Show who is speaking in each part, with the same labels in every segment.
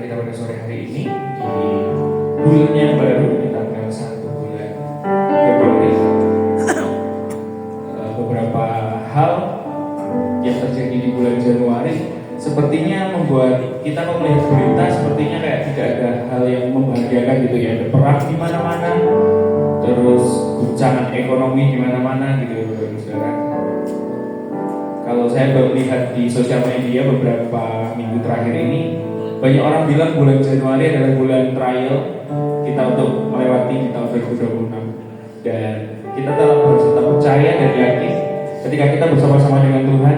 Speaker 1: kita pada sore hari ini di bulan yang baru di tanggal 1 bulan Februari. Beberapa hal yang terjadi di bulan Januari sepertinya membuat kita melihat berita sepertinya kayak tidak ada hal yang membahagiakan gitu ya. Ada perang di mana-mana, terus guncangan ekonomi di mana-mana gitu ya, saudara. Kalau saya melihat di sosial media beberapa minggu terakhir ini, banyak orang bilang bulan Januari adalah bulan trial kita untuk melewati di tahun 2026. Dan kita harus tetap percaya dan yakin ketika kita bersama-sama dengan Tuhan,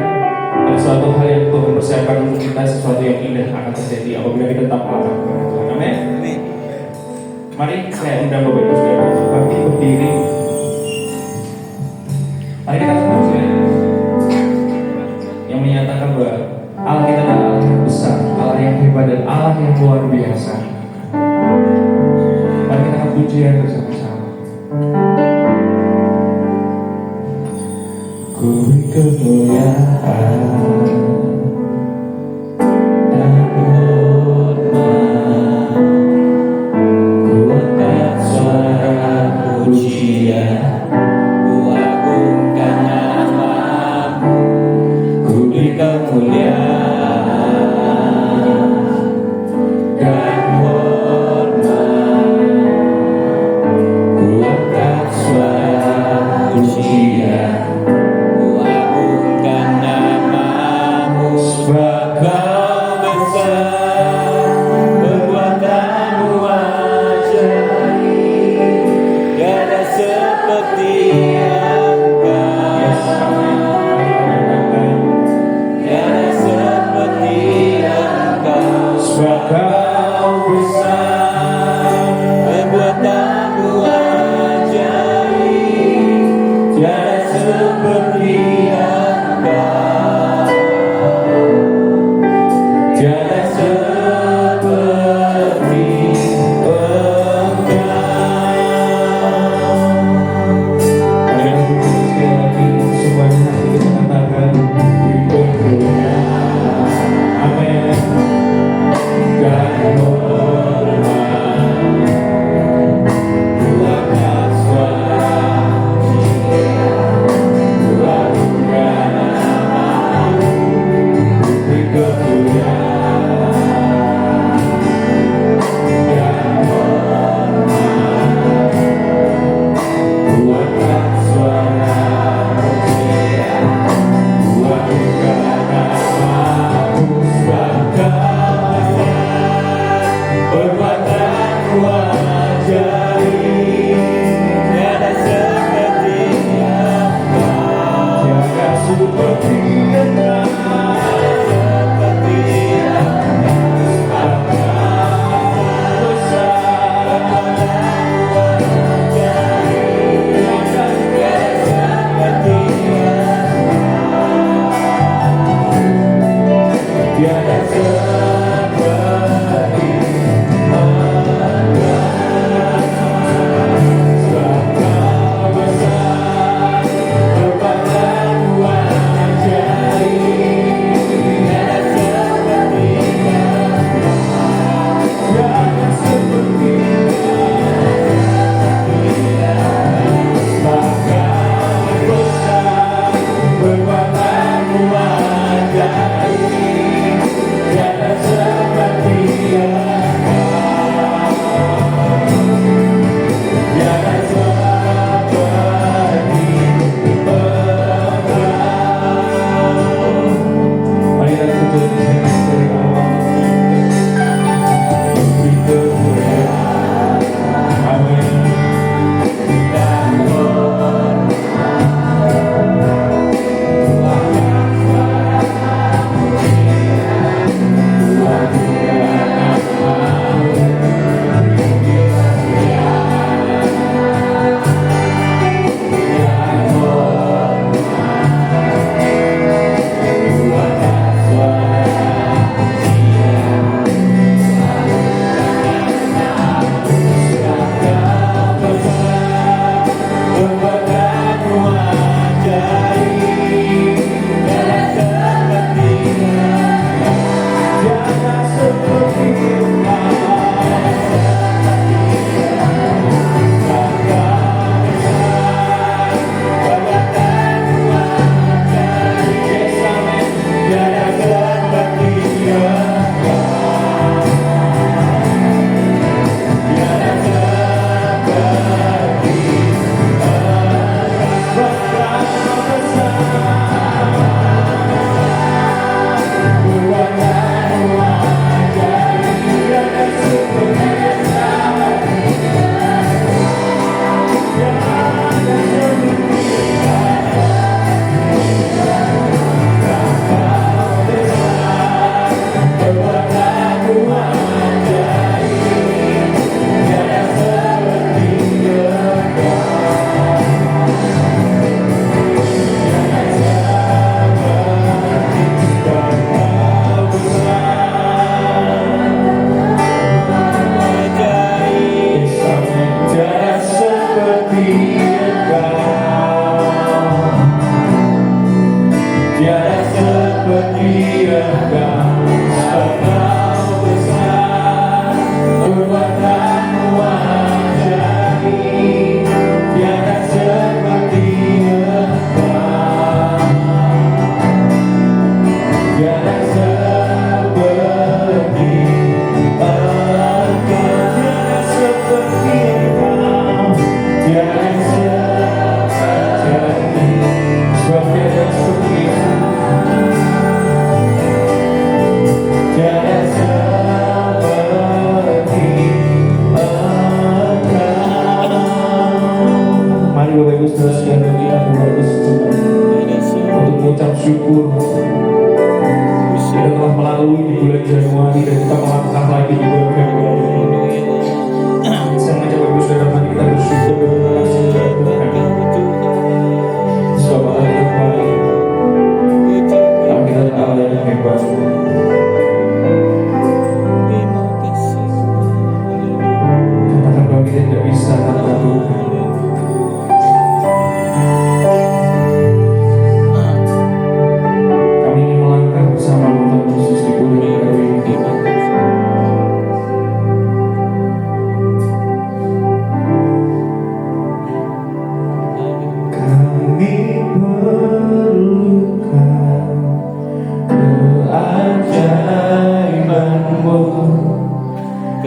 Speaker 1: ada suatu hal yang Tuhan persiapkan untuk kita, sesuatu yang indah akan terjadi apabila kita tetap aman kepada Tuhan. Amin. Mari saya undang Bapak Ibu Saudara untuk bangkit berdiri. Mari kita semuanya yang menyatakan bahwa Allah kita adalah Allah yang besar, Allah yang hebat, dan Allah yang luar biasa. Mari kita akan pujian bersama-sama. Ku beri kemuliaan dan hormat, ku angkat suara pujian, ku agungkan nama-Mu. Ku beri kemuliaan dan hormat, ku angkat suara pujian, ku agungkan nama-Mu.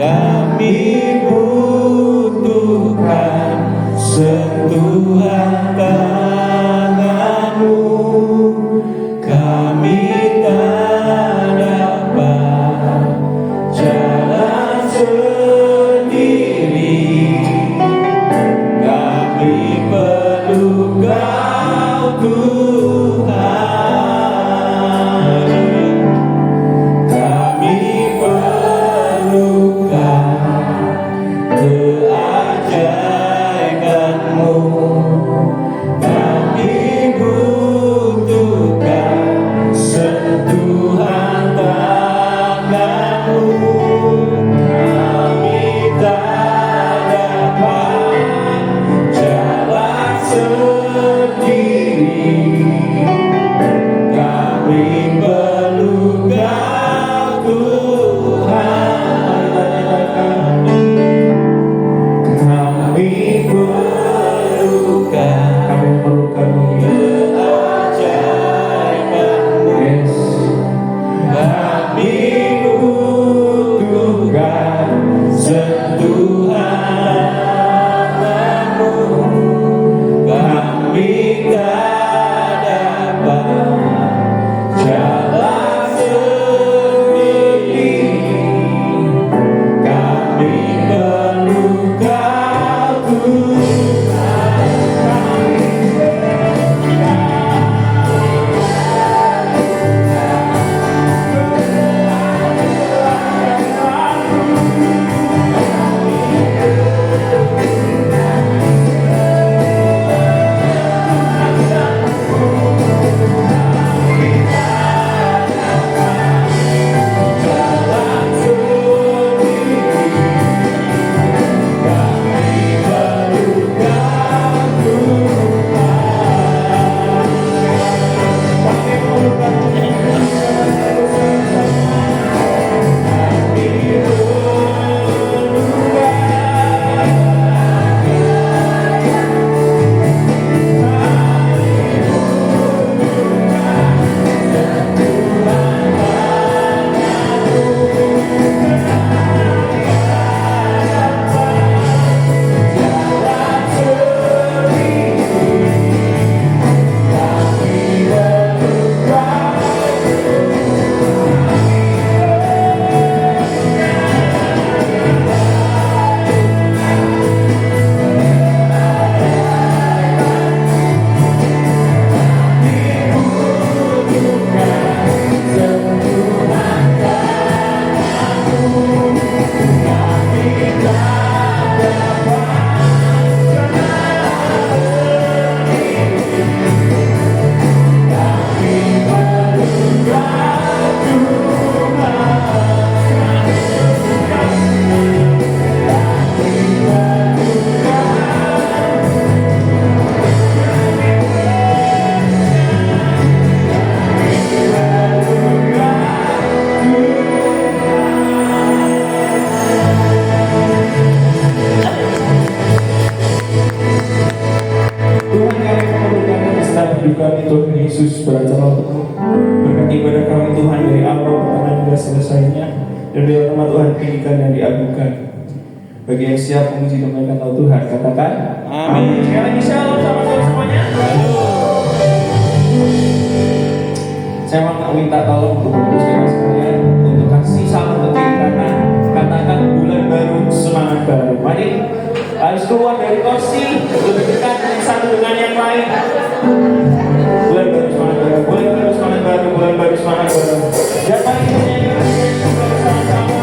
Speaker 2: Kami butuhkan sentuhan tangan-Mu. Kami tak dapat jalan sendiri. Kami perlu Kau Tuhan. Kami perlukan keajaiban-Mu. Kami butuhkan sentuhan tangan-Mu. Kami tak dapat jalan sendiri. Kami perlu Kau Tuhan. Kami perlukan keajaiban-Mu.
Speaker 1: Yes.
Speaker 2: Kami butuhkan sentuhan tangan-Mu. Kami tak dapat jalan sendiri. Kami perlu Kau Tuhan.
Speaker 1: kami Tuhan Yesus beracara untuk berkati ibadah kami Tuhan dari awal pertengahan hingga selesainya, dan biar nama Tuhan tinggikan dan diagungkan. Bagi yang siap memuji dan memuliakan Tuhan, katakan amin. Sekali lagi shalom sama-sama semuanya. Saya mau minta tolong untuk saudara sekalian untuk kasih salam ke kiri kanan, katakan bulan baru, semangat baru. Mari harus keluar dari kursi, lebih dekat satu dengan yang lain. Bulan baru, semangat baru, bulan baru, semangat baru, bulan baru, semangat baru. Dan mari kita nyanyikan bersama-sama.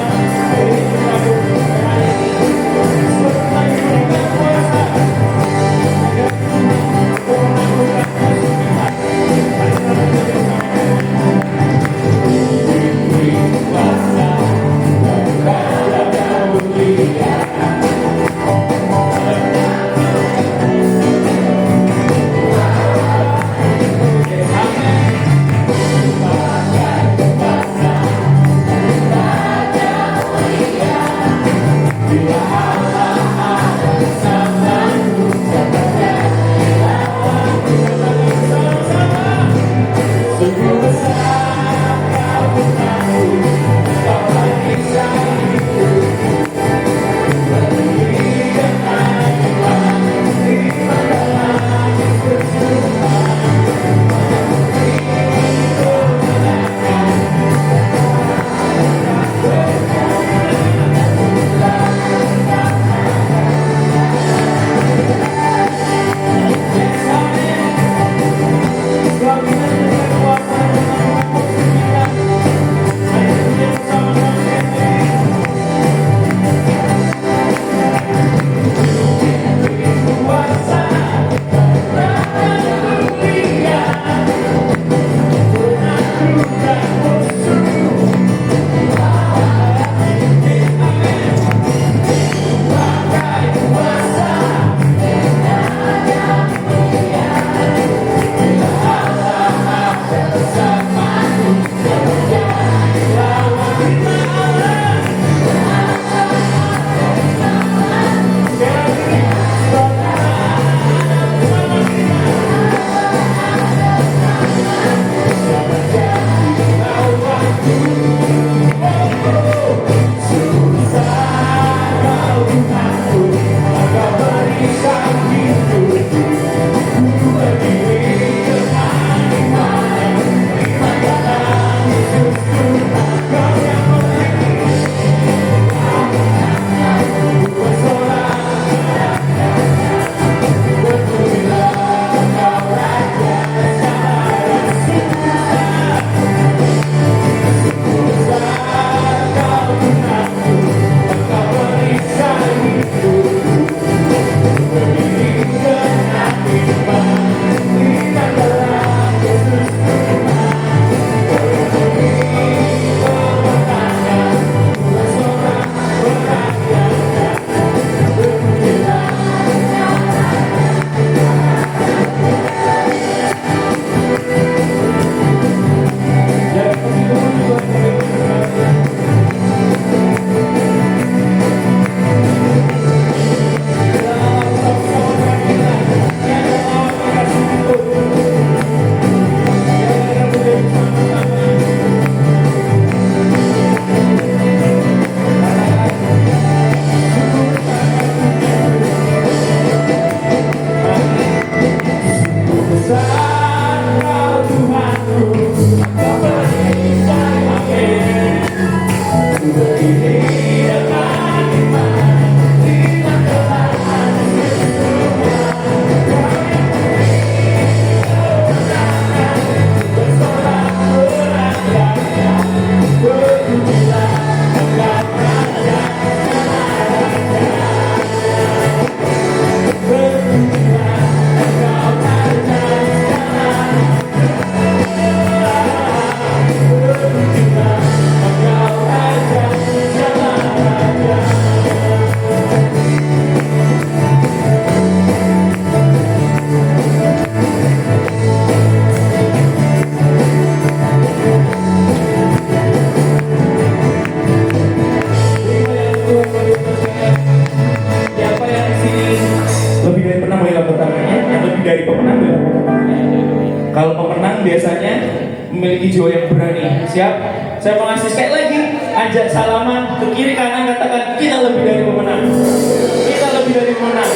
Speaker 1: biasanya memiliki jiwa yang berani. Siap? Saya mau ngasih sekali lagi, ajak salaman ke kiri kanan, katakan kita lebih dari pemenang. Kita lebih dari pemenang.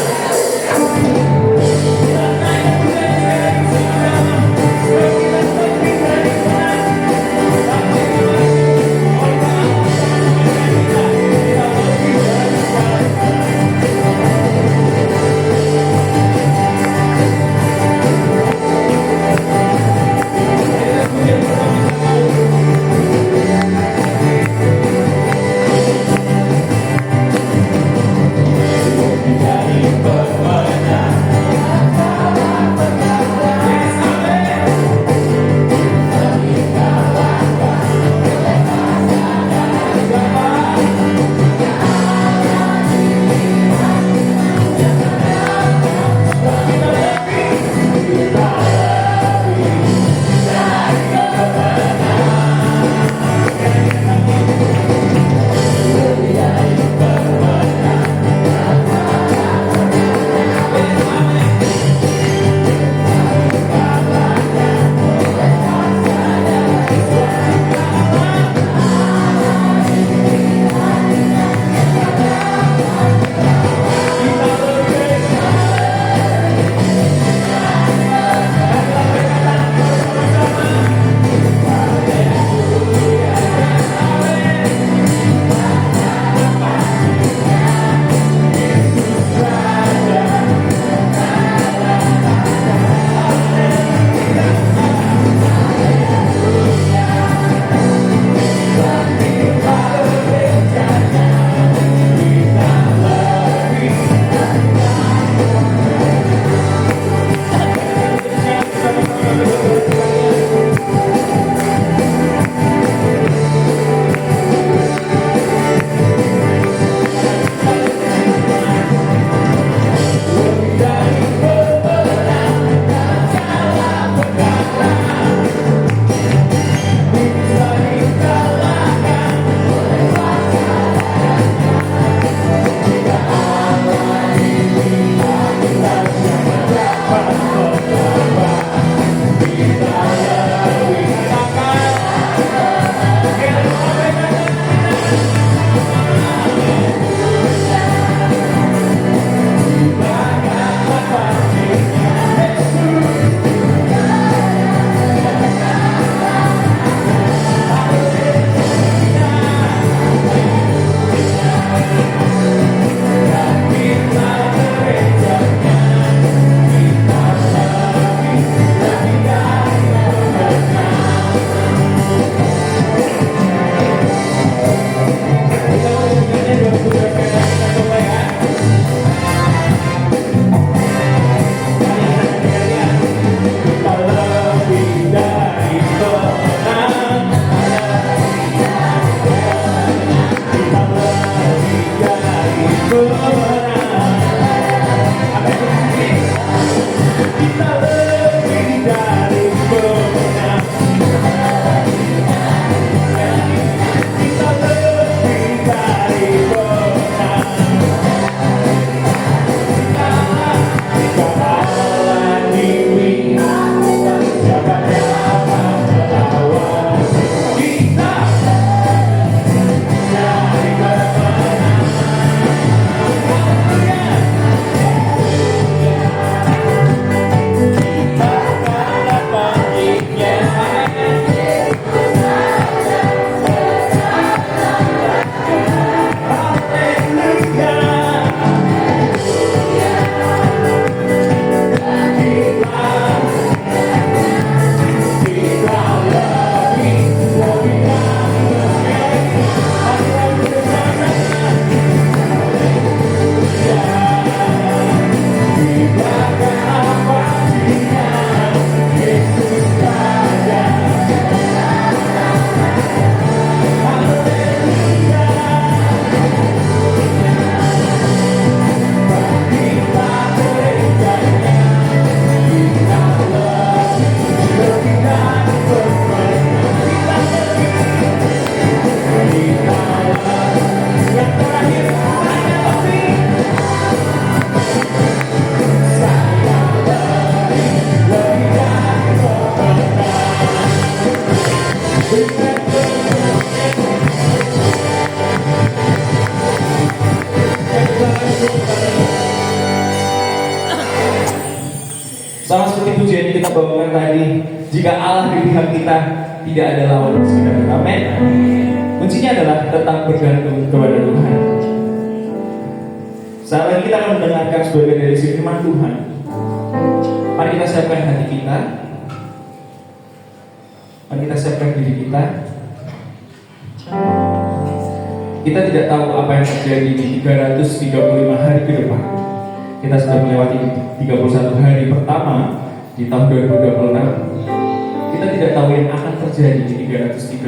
Speaker 1: bawakan tadi, jika Allah di pihak kita, tidak ada lawan sebenarnya. Amin. Kuncinya adalah tetap bergantung kepada Tuhan. Saat lagi kita akan mendengarkan sebagian dari firman Tuhan. Mari kita siapkan hati kita. Mari kita siapkan diri kita. Kita tidak tahu apa yang terjadi di 335 hari ke depan. Kita sudah melewati 31 hari pertama di tahun 2026. Kita tidak tahu yang akan terjadi di 334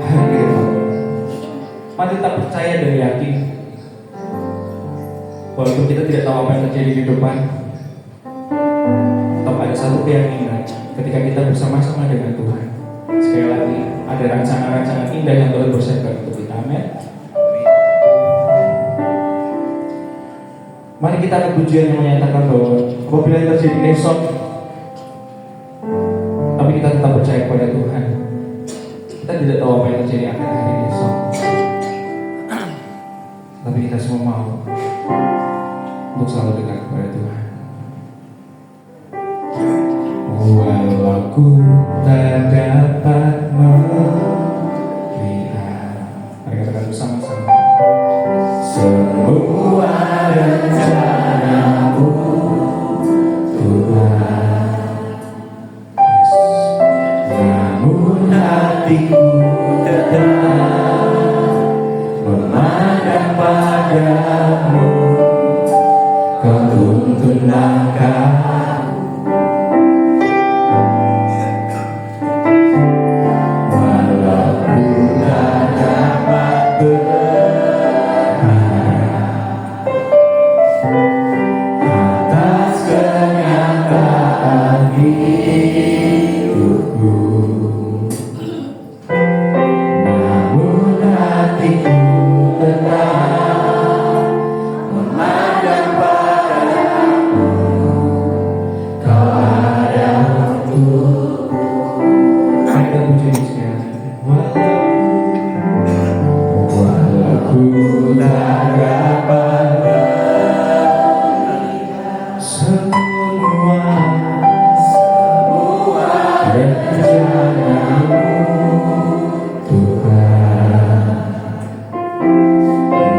Speaker 1: hari ke depan. Mari kita percaya dan yakin, walaupun kita tidak tahu apa yang terjadi di depan, tetap ada satu keyakinan ketika kita bersama-sama dengan Tuhan. Sekali lagi, ada rancangan-rancangan indah yang Tuhan persiapkan untuk kita. Amin. Mari kita ke pujian yang menyatakan bahwa apabila yang terjadi esok, tapi kita tetap percaya kepada Tuhan. Kita tidak tahu apa yang terjadi akan hari esok, tapi kita semua mau untuk selalu dekat kepada Tuhan. Walau aku tak dapat melihat, mari katakan bersama-sama. Semua rencanamu Tuhan, namun hatiku tetap memandang padamu. Kau tuntun langkah, walaupun tak dapat berharap atas kenyataan hidupku, namun hatiku tetap memandang padamu. Kau ada untuk kita puji sekali. Walaupun tak dapat semua rencanamu Tuhan,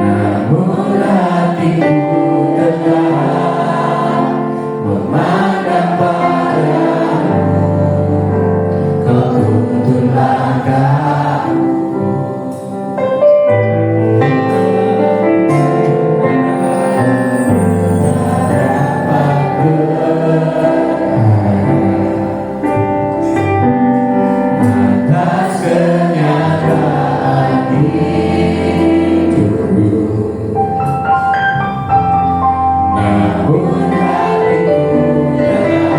Speaker 1: namun hatiku tetap memandang padamu. Kau tuntun langkahku, atas kenyataan hidupku, namun hatiku tetap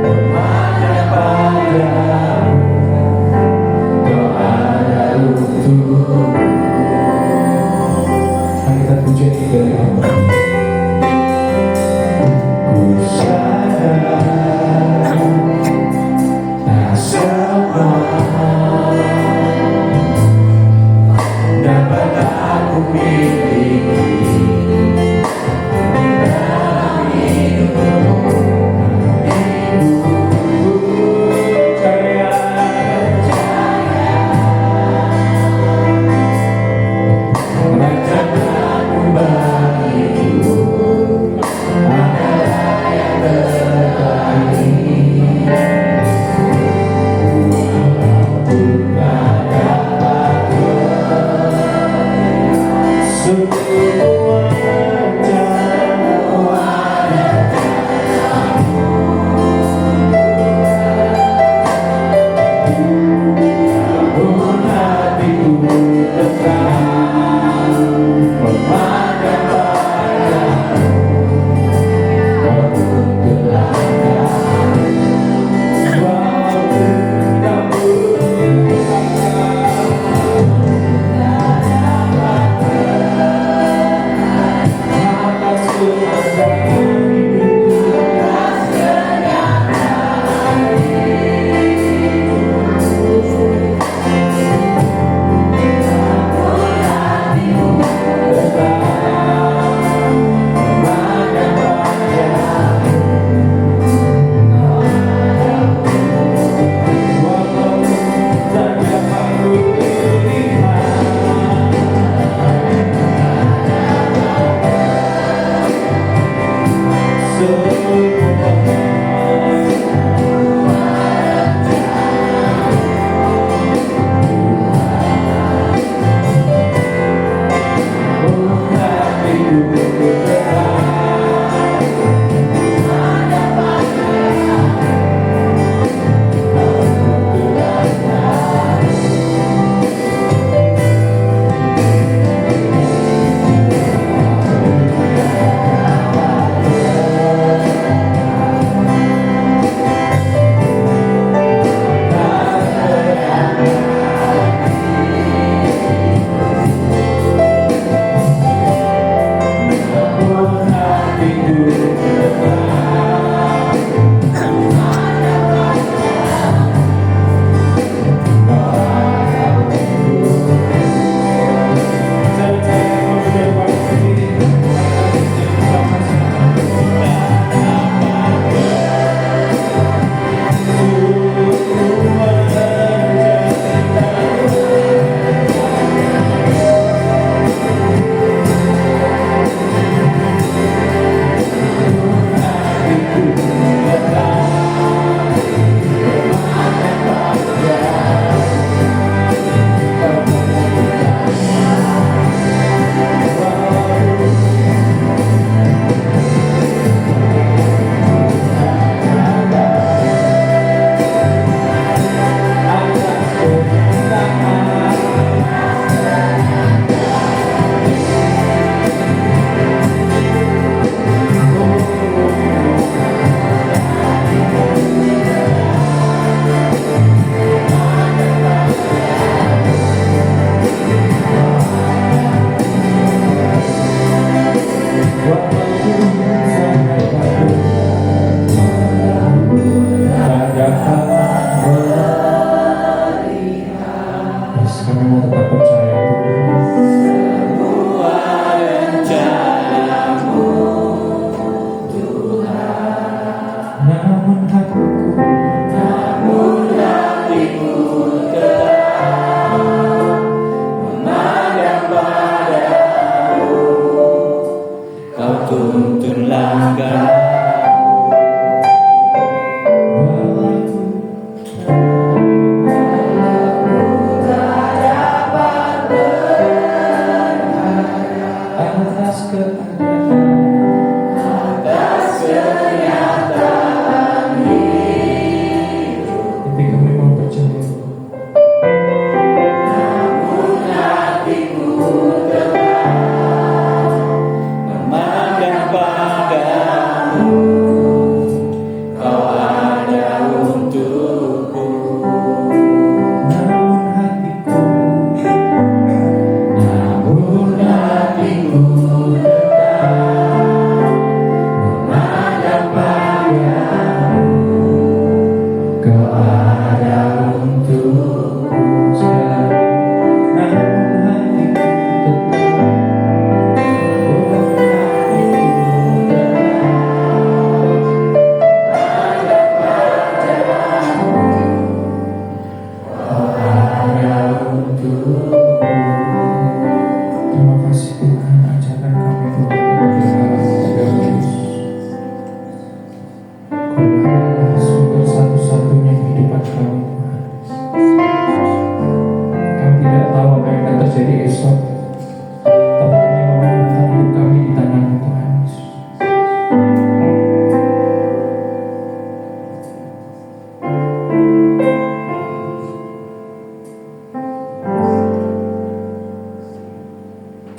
Speaker 1: memandang padamu. Kau ada untukku. Mari kita puji dari Allah. Ku sadar tak semua dapat aku miliki dalam hidupku. Percaya rencanamu bagiku.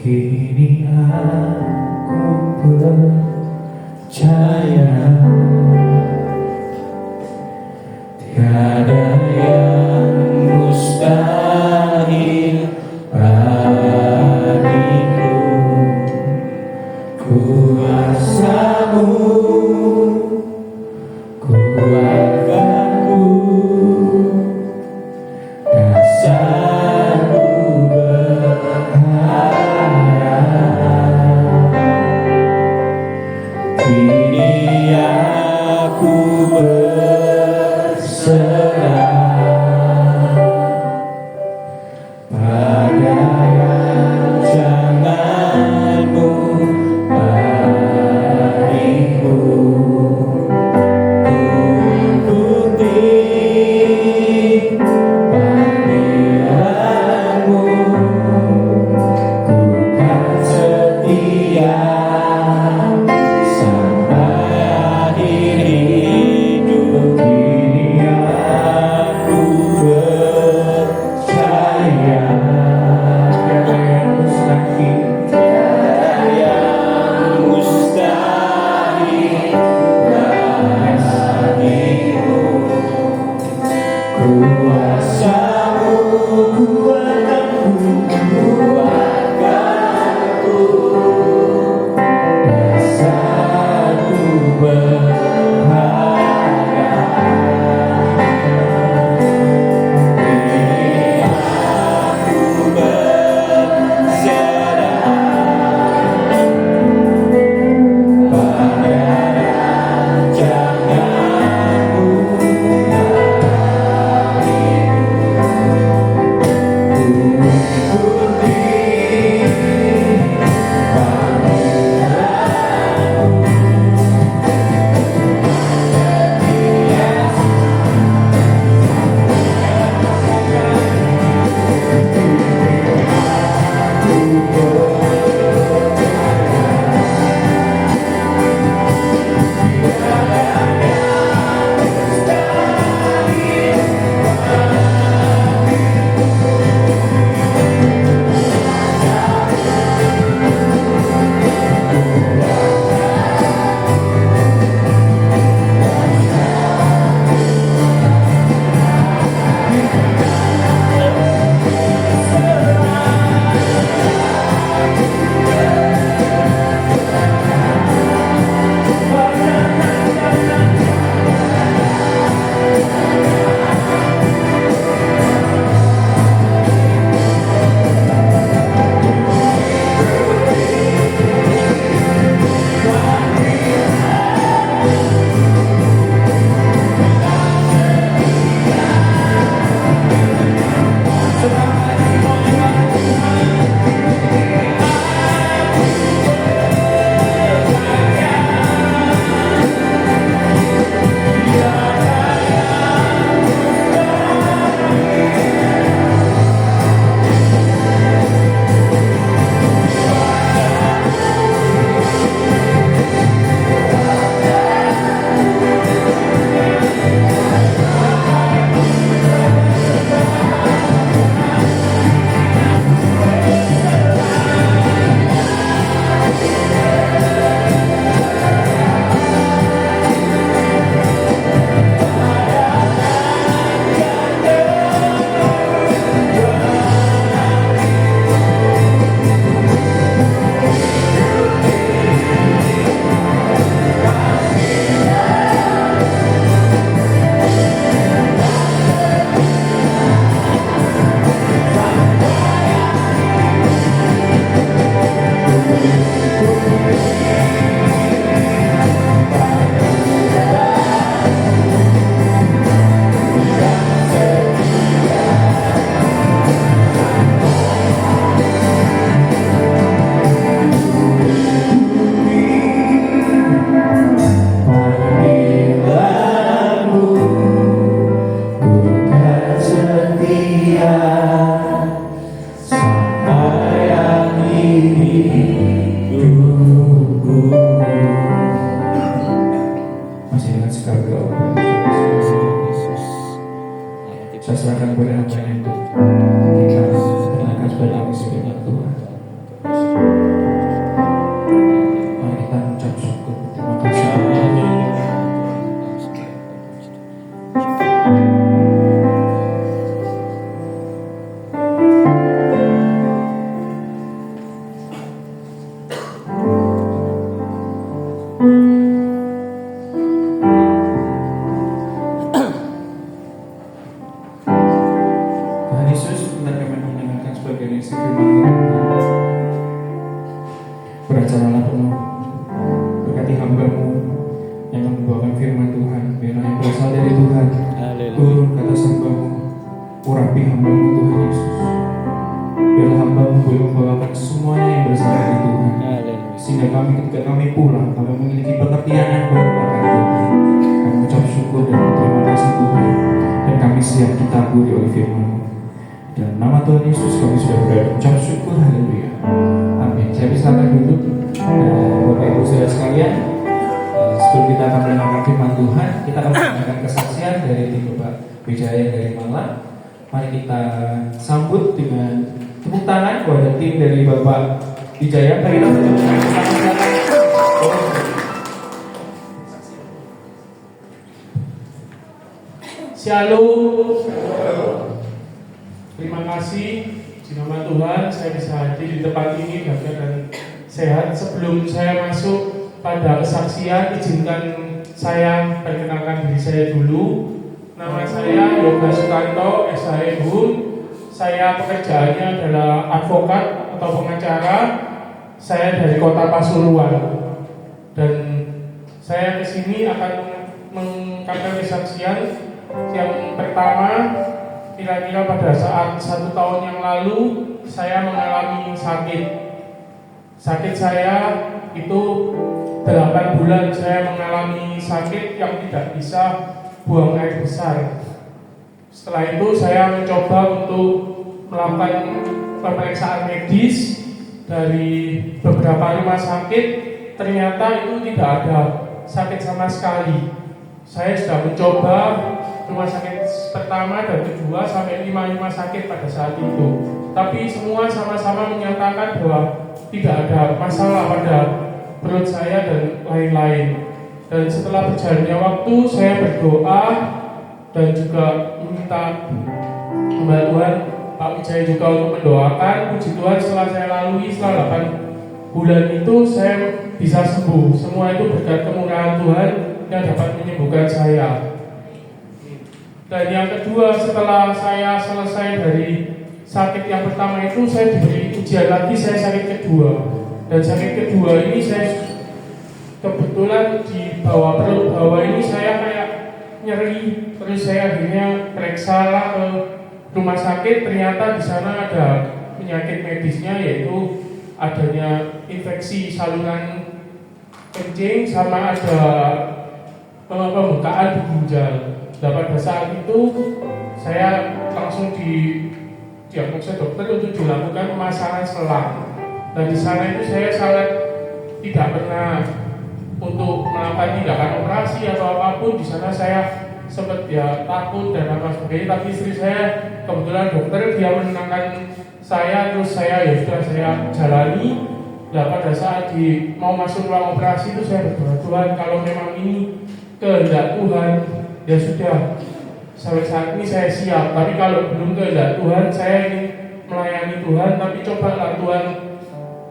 Speaker 2: Kini aku percaya tiada yang mustahil bagiku. Kuasamu kuatkanku, dasarku berharap. Kini aku berserah
Speaker 1: melupakan semuanya yang bersama di Tuhan. Sehingga kami ketika kami pulang, kami memiliki pengertian yang baru akan Tuhan. Kami ucap syukur dan berterima kasih Tuhan. Dan kami siap ditaburi oleh firman-Mu. Dan nama Tuhan Yesus kami sudah berdoa ucap syukur, haleluya. Amin. Saya silakan duduk. Bapak Ibu saudara sekalian, sebelum kita akan mendengarkan firman Tuhan, kita akan mendengarkan kesaksian dari tim Bapak Wijaya dari Malang. Mari kita sambut dengan tepuk tangan kepada tim dari Bapak Wijaya. Mari kita tepuk tangan.
Speaker 3: Shalom. Terima kasih di nama Tuhan saya bisa hadir di tempat ini dalam keadaan sehat. Sebelum saya masuk pada kesaksian, izinkan saya perkenalkan diri saya dulu. Nama saya Yoga Sukanto, SHE Hun. Saya pekerjaannya adalah advokat atau pengacara. Saya dari Kota Pasuruan. Dan saya kesini akan mengungkapkan kesaksian. Yang pertama, kira-kira pada saat 1 tahun yang lalu saya mengalami sakit. Sakit saya itu 8 bulan saya mengalami sakit yang tidak bisa buang air besar. Setelah itu saya mencoba untuk melakukan pemeriksaan medis dari beberapa rumah sakit. Ternyata itu tidak ada sakit sama sekali. Saya sudah mencoba rumah sakit pertama dan kedua sampai 5 rumah sakit pada saat itu. Tapi semua sama-sama menyatakan bahwa tidak ada masalah pada perut saya dan lain-lain. Dan setelah berjalannya waktu, saya berdoa dan juga meminta bantuan Pak Wijaya juga untuk mendoakan. Puji Tuhan, setelah saya lalui setelah 8 bulan itu saya bisa sembuh. Semua itu berkat kemurahan Tuhan yang dapat menyembuhkan saya. Dan yang kedua, setelah saya selesai dari sakit yang pertama itu, saya diberi ujian lagi, saya sakit kedua. Dan sakit kedua ini saya kebetulan di perut bawah ini saya kayak nyeri. Terus saya akhirnya periksa lah ke rumah sakit, ternyata di sana ada penyakit medisnya, yaitu adanya infeksi saluran kencing sama ada pembukaan di ginjal. Dan pada saat itu saya langsung didiagnosa dokter untuk dilakukan pemasangan selang. Dan di sana itu saya sangat tidak pernah untuk melakukan tindakan operasi atau apapun. Di sana saya sempat takut dan apa sebagainya. Tapi istri saya kebetulan dokter, dia menenangkan saya, terus saya sudah saya jalani. Dan pada saat mau masuk ruang operasi itu saya berdoa, Tuhan kalau memang ini kehendak Tuhan, ya sudah, sampai saat ini saya siap. Tapi kalau belum kehendak Tuhan, saya ingin melayani Tuhan. Tapi cobalah Tuhan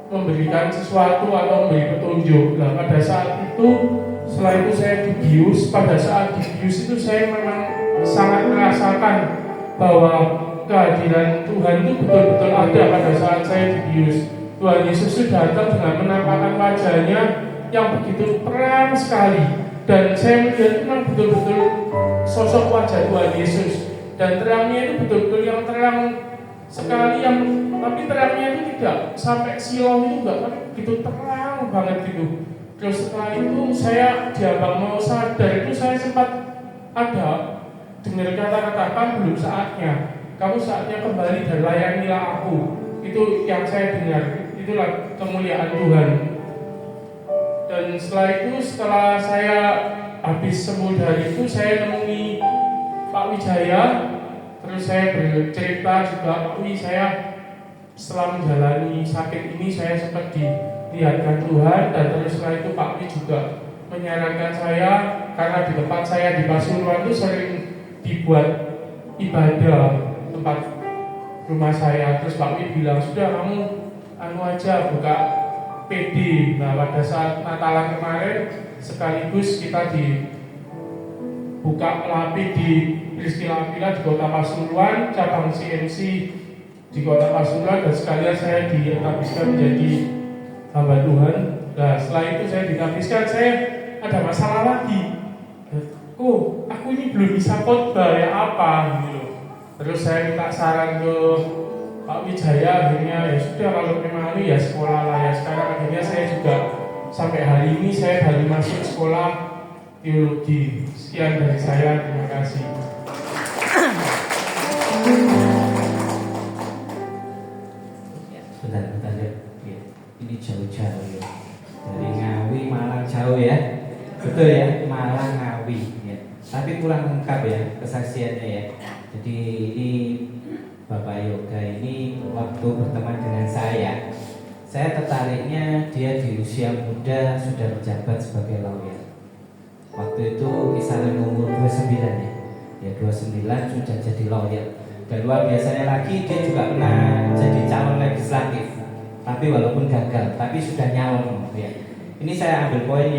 Speaker 3: memberikan sesuatu atau memberi petunjuk. Nah pada saat itu, setelah itu saya dibius. Pada saat dibius itu saya memang sangat merasakan bahwa kehadiran Tuhan itu betul-betul ada pada saat saya dibius. Tuhan Yesus itu datang dengan menampakkan wajahnya yang begitu terang sekali. Dan saya melihat memang betul-betul sosok wajah Tuhan Yesus. Dan terangnya itu betul-betul yang terang sekali, tapi terangnya itu tidak sampai silau itu enggak, tapi begitu terang banget gitu. Terus setelah itu saya diambang mau sadar itu saya sempat ada dengar kata-kata, kan belum saatnya, kamu saatnya kembali dan layanilah aku. Itu yang saya dengar, itulah kemuliaan Tuhan. Dan setelah saya habis sembuh dari itu, saya nemui Pak Wijaya. Terus saya bercerita juga, Pak Wi, saya setelah menjalani sakit ini saya sempat dilihatkan Tuhan. Dan terus setelah itu Pak Wi juga menyarankan saya, karena di tempat saya di Pasuruan itu sering dibuat ibadah tempat rumah saya. Terus Pak Wi bilang, sudah kamu aja buka PD. Nah pada saat Natalan kemarin sekaligus kita dibuka LAPI di Priscila di Kota Pasuruan, cabang CMC di Kota Pasuruan, dan sekalian saya ditabiskan menjadi hamba Tuhan. Nah setelah itu saya ditabiskan, saya ada masalah lagi. Aku ini belum bisa khotbah ya apa gitu. Terus saya minta saran ke Pak Wijaya akhirnya ya sudah kalau memang ini ya sekolah lah ya. Sekarang akhirnya saya juga sampai hari ini saya baru masuk sekolah teologi. Sekian dari saya, terima kasih.
Speaker 2: Bentar ya. Ini jauh-jauh ya. Dari Ngawi Malang jauh ya. Betul ya, Malang Ngawi ya. Tapi kurang lengkap ya kesaksiannya ya. Jadi ini Bapak Yoga ini waktu berteman dengan saya tertariknya dia di usia muda sudah menjabat sebagai lawyer. Waktu itu kisaran umur 29 ya. Ya 29 sudah jadi lawyer. Dan luar biasanya lagi dia juga pernah jadi calon legislatif. Tapi walaupun gagal, tapi sudah nyalon ya. Ini saya ambil poin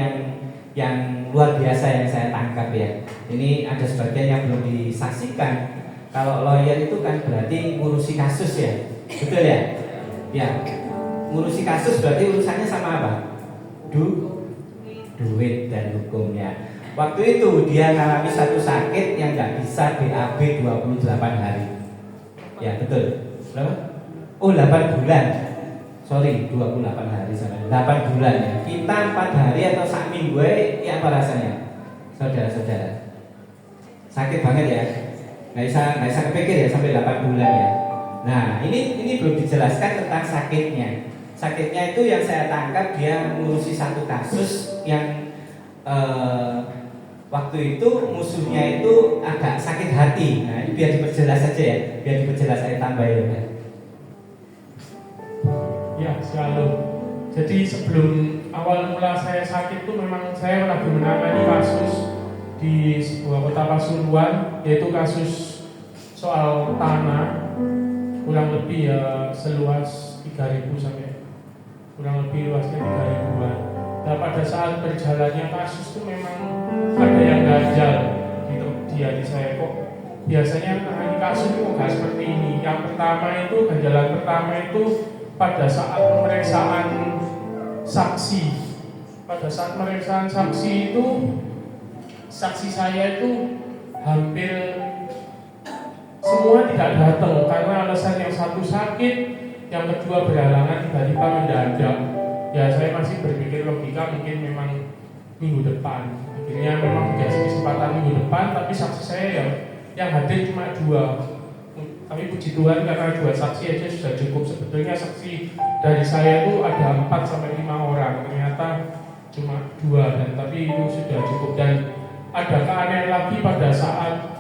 Speaker 2: yang luar biasa yang saya tangkap ya. Ini ada sebagian yang belum disaksikan. Kalau lawyer itu kan berarti ngurusi kasus ya, betul ya? Ya, ngurusi kasus berarti urusannya sama apa? Duit dan hukum ya. Waktu itu dia mengalami satu sakit yang nggak bisa BAB 28 hari. Ya betul. Berapa? Oh 8 bulan. Sorry 28 hari sama 8 bulan ya. Kita 4 hari atau sak minggu ya apa rasanya? Saudara-saudara. Sakit banget ya. Nggak bisa kepikir ya sampai 8 bulan ya. Nah ini belum dijelaskan tentang sakitnya. Sakitnya itu yang saya tangkap dia ngurusi satu kasus yang waktu itu musuhnya itu agak sakit hati. Nah ini biar diperjelas saja ya. Biar diperjelas saya tambahin ya.
Speaker 3: Ya, shalom. Jadi sebelum awal mula saya sakit itu memang saya lagi menangani kasus di sebuah kota Pasuruan, yaitu kasus soal tanah kurang lebih ya seluas 3.000 sampai kurang lebih luasnya 3.000-an. Nah pada saat berjalannya kasus itu memang ada yang ganjal di hati saya, kok biasanya menangani kasus itu nggak seperti ini. Yang pertama itu ganjalan pertama itu pada saat pemeriksaan saksi. Pada saat pemeriksaan saksi itu saksi saya itu hampir semua tidak datang karena alasan yang satu sakit, yang kedua berhalangan tiba-tiba mendadak. Ya saya masih berpikir logika mungkin memang minggu depan. Akhirnya memang dikasih kesempatan minggu depan, tapi saksi saya yang hadir cuma 2. Tapi puji Tuhan karena 2 saksi aja sudah cukup. Sebetulnya saksi dari saya itu ada 4 sampai 5 orang, ternyata cuma 2 dan tapi itu sudah cukup. Dan ada keanehan lagi pada saat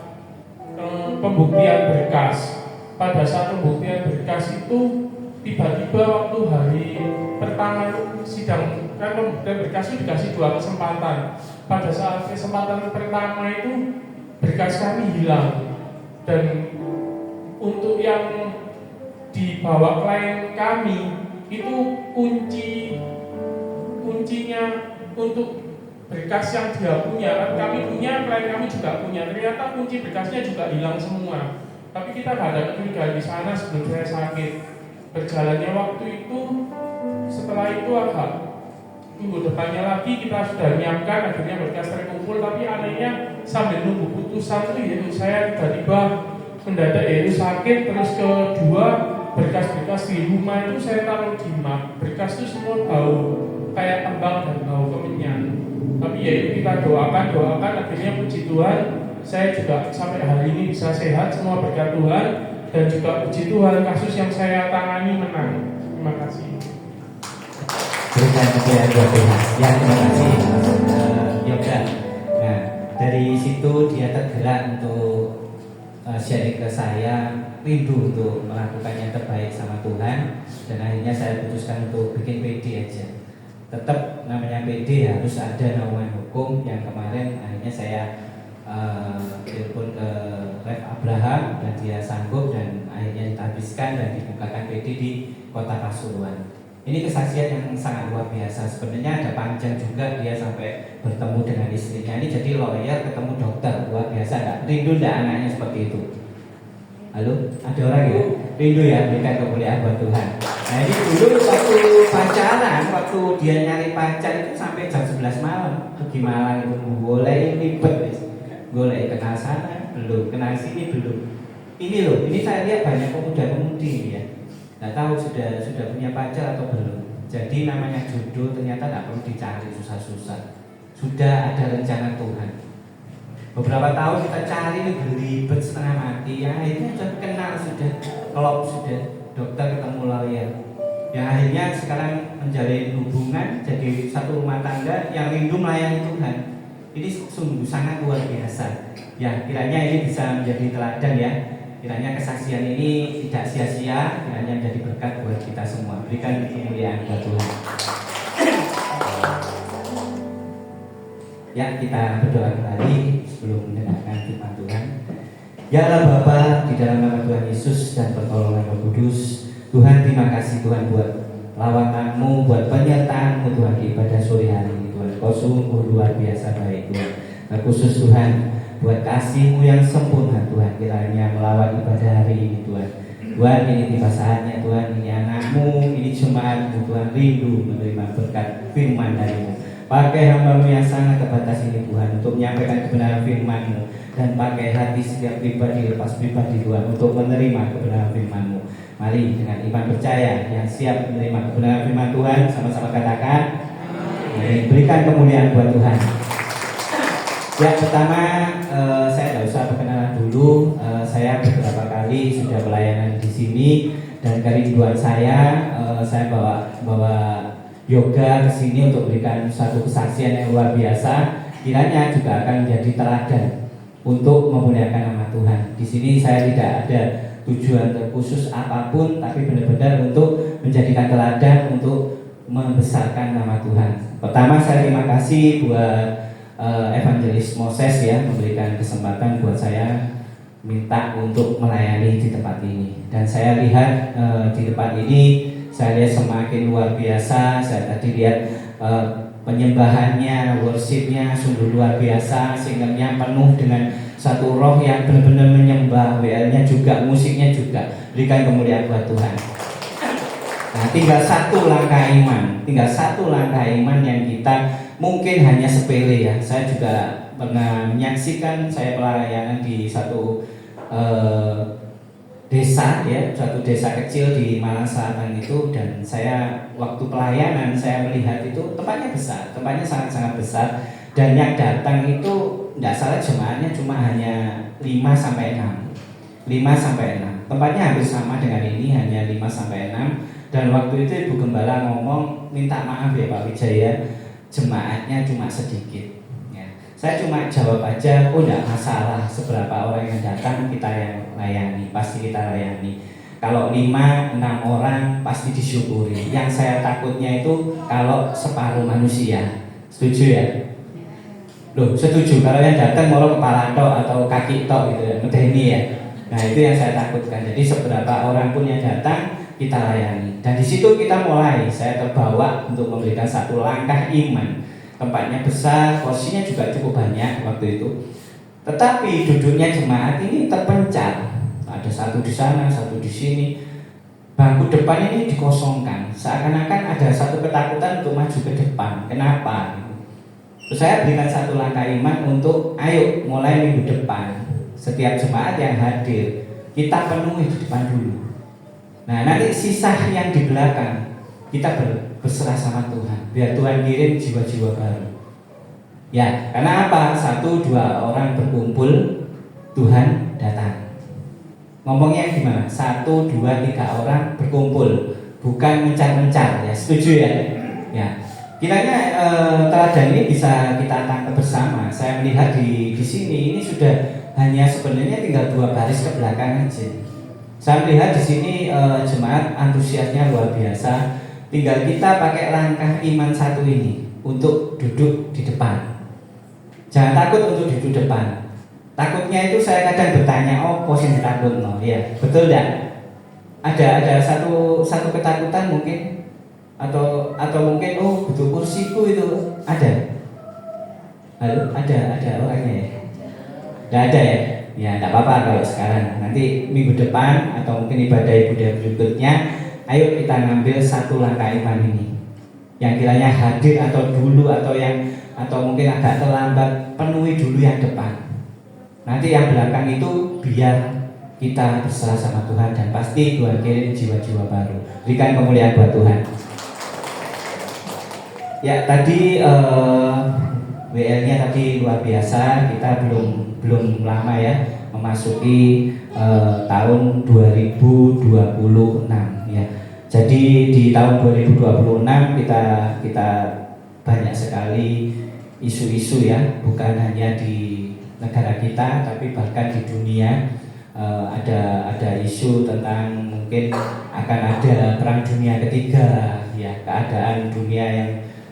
Speaker 3: pembuktian berkas. Pada saat pembuktian berkas itu tiba-tiba waktu hari pertama sidang kan pembuktian berkas itu dikasih 2 kesempatan. Pada saat kesempatan pertama itu berkas kami hilang dan untuk yang dibawa klien kami itu kuncinya untuk berkas yang dia punya kan kami punya, klien kami juga punya, ternyata kunci berkasnya juga hilang semua. Tapi kita nggak ada kecurigaan di sana sebelum saya sakit. Berjalannya waktu itu, setelah itu agak minggu depannya lagi kita sudah menyiapkan, akhirnya berkas terkumpul. Tapi anehnya sambil nunggu putusan itu saya tiba-tiba mendadak yaitu sakit. Terus kedua, berkas-berkas di rumah itu saya taruh di mak. Berkas itu semua bau kayak tembang dan bau kemenyan. Tapi ya itu kita doakan akhirnya puji Tuhan saya juga sampai hari ini bisa sehat semua berkat Tuhan. Dan juga puji Tuhan kasus yang saya tangani menang. Terima kasih.
Speaker 2: Berikan kemuliaan buat Tuhan. Ya terima kasih Yoga. Nah dari situ dia tergerak untuk sharing ke saya, rindu untuk melakukan yang terbaik sama Tuhan. Dan akhirnya saya putuskan untuk bikin PD aja. Tetap namanya PD harus ada naungan hukum. Yang kemarin akhirnya saya telepon ke Rev Abraham dan dia sanggup dan akhirnya dihabiskan dan dibukakan PD di kota Pasuruan. Ini kesaksian yang sangat luar biasa. Sebenarnya ada panjang juga dia sampai bertemu dengan istrinya. Ini jadi lawyer ketemu dokter, luar biasa. Enggak? Rindu enggak anaknya seperti itu? Halo, ada orang ya? Rindu ya, berikan kemuliaan buat Tuhan. Nah ini dulu waktu pacaran, waktu dia nyari pacar itu sampai jam 11 malam pergi Malang itu boleh ribet, boleh kenal sana belum, kenal sini belum. Ini loh, ini saya lihat banyak pemuda-pemudi ya. Nggak tahu sudah punya pacar atau belum. Jadi namanya jodoh ternyata nggak perlu dicari susah-susah. Sudah ada rencana Tuhan. Beberapa tahun kita cari ini berlibat setengah mati. Ya akhirnya sudah kenal, sudah klop, sudah dokter ketemu lawyer. Yang akhirnya sekarang menjalin hubungan jadi satu rumah tangga yang rindu melayani Tuhan. Ini sungguh sangat luar biasa. Ya kiranya ini bisa menjadi teladan ya. Kiranya kesaksian ini tidak sia-sia, kiranya menjadi berkat buat kita semua. Berikan kemuliaan buat Tuhan. Ya, kita berdoa kembali sebelum mendengarkan firman Tuhan. Ya Allah Bapa, di dalam nama Tuhan Yesus dan pertolongan Roh Kudus, Tuhan terima kasih Tuhan buat lawanan-Mu, buat penyertaan-Mu Tuhan di ibadah sore hari ini Tuhan. Kau sungguh luar biasa baik Tuhan. Khusus Tuhan, buat kasih-Mu yang sempurna Tuhan, kiranya melawan ibadah hari ini Tuhan. Tuhan, ini tiba saatnya Tuhan, ini anak-Mu, ini jemaat-Mu Tuhan, rindu menerima berkat firman dari-Mu. Pakai hamba-Mu yang sangat terbatas ini Tuhan, untuk menyampaikan kebenaran firman-Mu, dan pakai hati setiap pribadi lepas pribadi Tuhan, untuk menerima kebenaran firman-Mu. Mari dengan iman percaya yang siap menerima kebenaran firman Tuhan, sama-sama katakan amin. Berikan kemuliaan buat Tuhan. Ya, pertama saya tidak usah perkenalan dulu. Saya beberapa kali sudah pelayanan di sini, dan kerinduan saya bawa yoga ke sini untuk berikan satu kesaksian yang luar biasa. Kiranya juga akan menjadi teladan untuk memuliakan nama Tuhan. Di sini saya tidak ada tujuan terkhusus apapun, tapi benar-benar untuk menjadikan teladan untuk membesarkan nama Tuhan. Pertama, saya terima kasih buat Evangelis Moses ya, memberikan kesempatan buat saya minta untuk melayani di tempat ini. Dan saya lihat di tempat ini, saya lihat semakin luar biasa. Saya tadi lihat penyembahannya, worshipnya sungguh luar biasa, sehingga penuh dengan satu roh yang benar-benar menyembah. WL-nya juga, musiknya juga. Berikan kemuliaan buat Tuhan. Nah, tinggal satu langkah iman yang kita mungkin hanya sepele ya. Saya juga pernah menyaksikan, saya pelayanan di satu desa ya, suatu desa kecil di Malang Selatan itu, dan saya waktu pelayanan saya melihat itu tempatnya besar, tempatnya sangat-sangat besar, dan yang datang itu tidak salah jemaatnya cuma hanya 5 sampai 6. Tempatnya hampir sama dengan ini, hanya 5 sampai 6. Dan waktu itu Ibu Gembala ngomong, minta maaf ya Pak Wijaya, jemaatnya cuma sedikit ya. Saya cuma jawab aja, oh tidak masalah, seberapa orang yang datang kita yang layani, pasti kita layani. Kalau 5-6 orang pasti disyukuri. Yang saya takutnya itu kalau separuh manusia. Setuju ya? Loh, setuju. Kalau yang datang mau kepala tok atau kaki tok gitu ya, medeni ya. Nah, itu yang saya takutkan. Jadi seberapa orang pun yang datang kita layani. Dan di situ kita mulai, saya terbawa untuk memberikan satu langkah iman. Tempatnya besar, porsinya juga cukup banyak waktu itu. Tetapi duduknya jemaat ini terpencar. Ada satu di sana, satu di sini. Bangku depan ini dikosongkan. Seakan-akan ada satu ketakutan untuk maju ke depan. Kenapa? Terus saya berikan satu langkah iman untuk, ayo mulai minggu depan, setiap jemaat yang hadir kita penuhi di depan dulu. Nah, nanti sisa yang di belakang kita berserah sama Tuhan, biar Tuhan kirim jiwa-jiwa baru. Ya, karena apa? 1-2 orang berkumpul, Tuhan datang. Ngomongnya gimana? 1-2-3 orang berkumpul, bukan mencar-mencar. Ya, setuju ya? Ya. Kiranya teladan ini bisa kita tangkap bersama. Saya melihat di sini ini sudah hanya sebenarnya tinggal 2 baris ke belakang aja. Saya melihat di sini jemaat antusiasnya luar biasa. Tinggal kita pakai langkah iman satu ini untuk duduk di depan. Jangan takut untuk duduk depan. Takutnya itu saya kadang bertanya, oh posisi takut no, ya betul tidak? Ada satu ketakutan mungkin, atau mungkin oh butuh kursiku itu ada. Halo, ada orangnya ya? Tidak ada ya? Ya tidak apa-apa kalau sekarang. Nanti minggu depan atau mungkin ibadah ibadah berikutnya, ayo kita ngambil satu langkah iman ini. Yang kiranya hadir atau dulu atau mungkin agak terlambat, penuhi dulu yang depan. Nanti yang belakang itu biar kita berserah sama Tuhan, dan pasti Tuhan kirim jiwa-jiwa baru. Berikan kemuliaan buat Tuhan. Ya, tadi WL-nya tadi luar biasa. Kita belum lama ya memasuki tahun 2026 ya. Jadi di tahun 2026 kita banyak sekali isu-isu ya, bukan hanya di negara kita tapi bahkan di dunia. Ada isu tentang mungkin akan ada perang dunia ketiga ya, keadaan dunia yang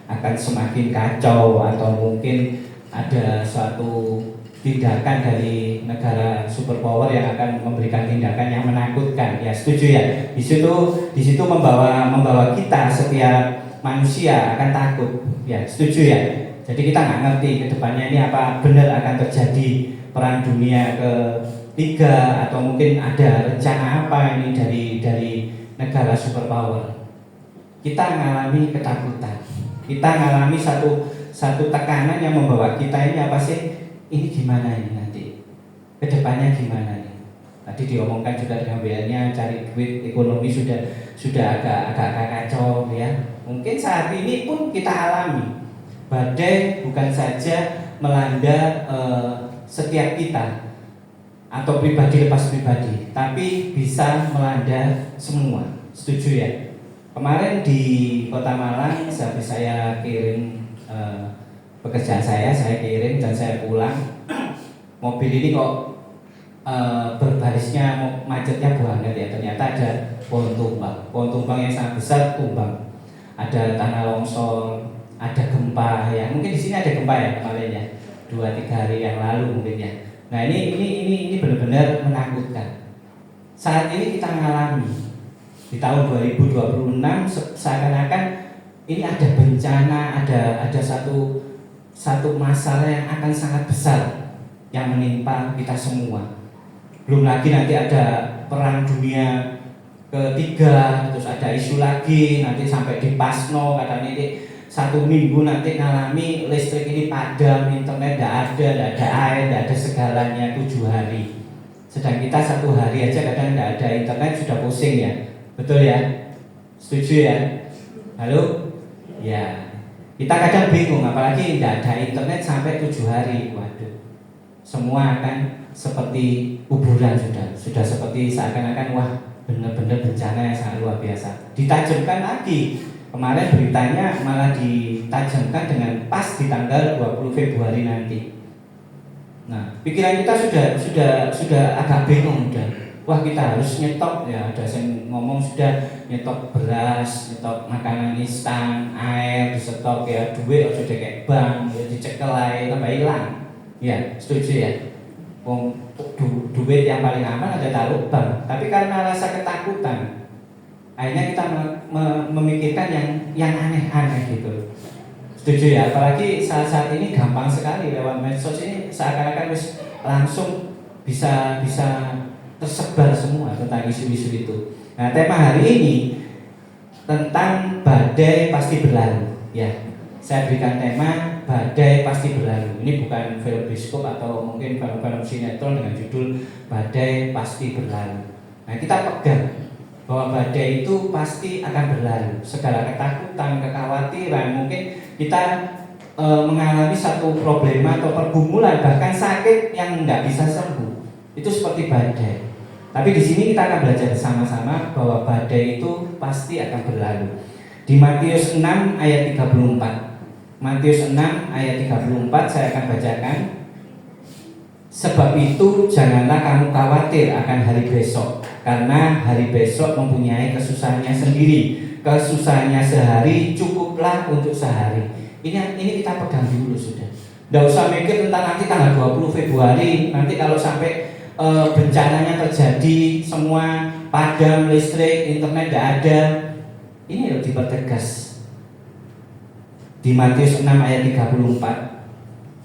Speaker 2: akan semakin kacau, atau mungkin ada suatu tindakan dari negara superpower yang akan memberikan tindakan yang menakutkan. Ya, setuju ya? Di situ membawa kita setiap manusia akan takut. Ya, setuju ya? Jadi kita nggak ngerti ke depannya ini apa benar akan terjadi perang dunia ketiga, atau mungkin ada rencana apa ini dari negara superpower. Kita mengalami ketakutan. Kita mengalami satu tekanan yang membawa kita ini apa sih? Ini gimana ini nanti? Kedepannya gimana ini? Tadi diomongkan juga dengan BL-nya, cari duit, ekonomi sudah agak kacau ya. Mungkin saat ini pun kita alami badai bukan saja melanda setiap kita atau pribadi lepas pribadi, tapi bisa melanda semua. Setuju ya? Kemarin di Kota Malang, sehabis saya kirim pekerjaan saya kirim dan saya pulang, mobil ini kok berbarisnya macetnya banget ya. Ternyata ada pohon tumbang yang sangat besar tumbang, ada tanah longsor, ada gempa ya. Mungkin di sini ada gempa ya kemarin ya, 2-3 hari yang lalu mungkin ya. Nah ini benar-benar menakutkan. Saat ini kita mengalami di tahun 2026 seakan-akan ini ada bencana, ada satu masalah yang akan sangat besar yang menimpa kita semua. Belum lagi nanti ada perang dunia ketiga, terus ada isu lagi nanti sampai di Pasno, katanya ini 1 minggu nanti ngalami listrik ini padam, internet tidak ada air, tidak ada segalanya 7 hari. Sedang kita 1 hari aja kadang tidak ada internet sudah pusing ya. Betul ya? Setuju ya? Halo? Ya. Kita kadang bingung, apalagi tidak ada internet sampai 7 hari. Waduh. Semua akan seperti kuburan sudah seperti seakan-akan wah benar-benar bencana yang sangat luar biasa. Ditajamkan lagi. Kemarin beritanya malah ditajamkan dengan pas di tanggal 20 Februari nanti. Nah, pikiran kita sudah agak bingung udah. Wah, kita harus nyetok ya, ada yang ngomong sudah nyetok beras, nyetok makanan instan, air disetok ya, duit sudah kayak bank, ya dicekel aja tambah hilang. Ya, setuju ya. Duit yang paling aman ada taruh bank, tapi karena rasa ketakutan akhirnya kita memikirkan yang aneh-aneh gitu. Setuju ya? Apalagi saat ini gampang sekali lewat medsos ini seakan-akan langsung bisa tersebar semua tentang isu-isu itu. Nah, tema hari ini tentang badai pasti berlalu. Ya, saya berikan tema badai pasti berlalu. Ini bukan film bioskop atau mungkin film-film sinetron dengan judul badai pasti berlalu. Nah, kita pegang bahwa badai itu pasti akan berlalu. Segala ketakutan, kekhawatiran, mungkin kita mengalami satu problema atau pergumulan, bahkan sakit yang nggak bisa sembuh. Itu seperti badai. Tapi di sini kita akan belajar bersama-sama bahwa badai itu pasti akan berlalu. Di Matius 6 ayat 34. Matius 6 ayat 34 saya akan bacakan. Sebab itu janganlah kamu khawatir akan hari besok, karena hari besok mempunyai kesusahannya sendiri. Kesusahannya sehari cukuplah untuk sehari. Ini kita pegang dulu sudah. Nggak usah mikir tentang nanti tanggal 20 Februari, nanti kalau sampai bencananya terjadi, semua padam listrik, internet tidak ada. Ini harus dipertegas. Di Matius 6 ayat 34,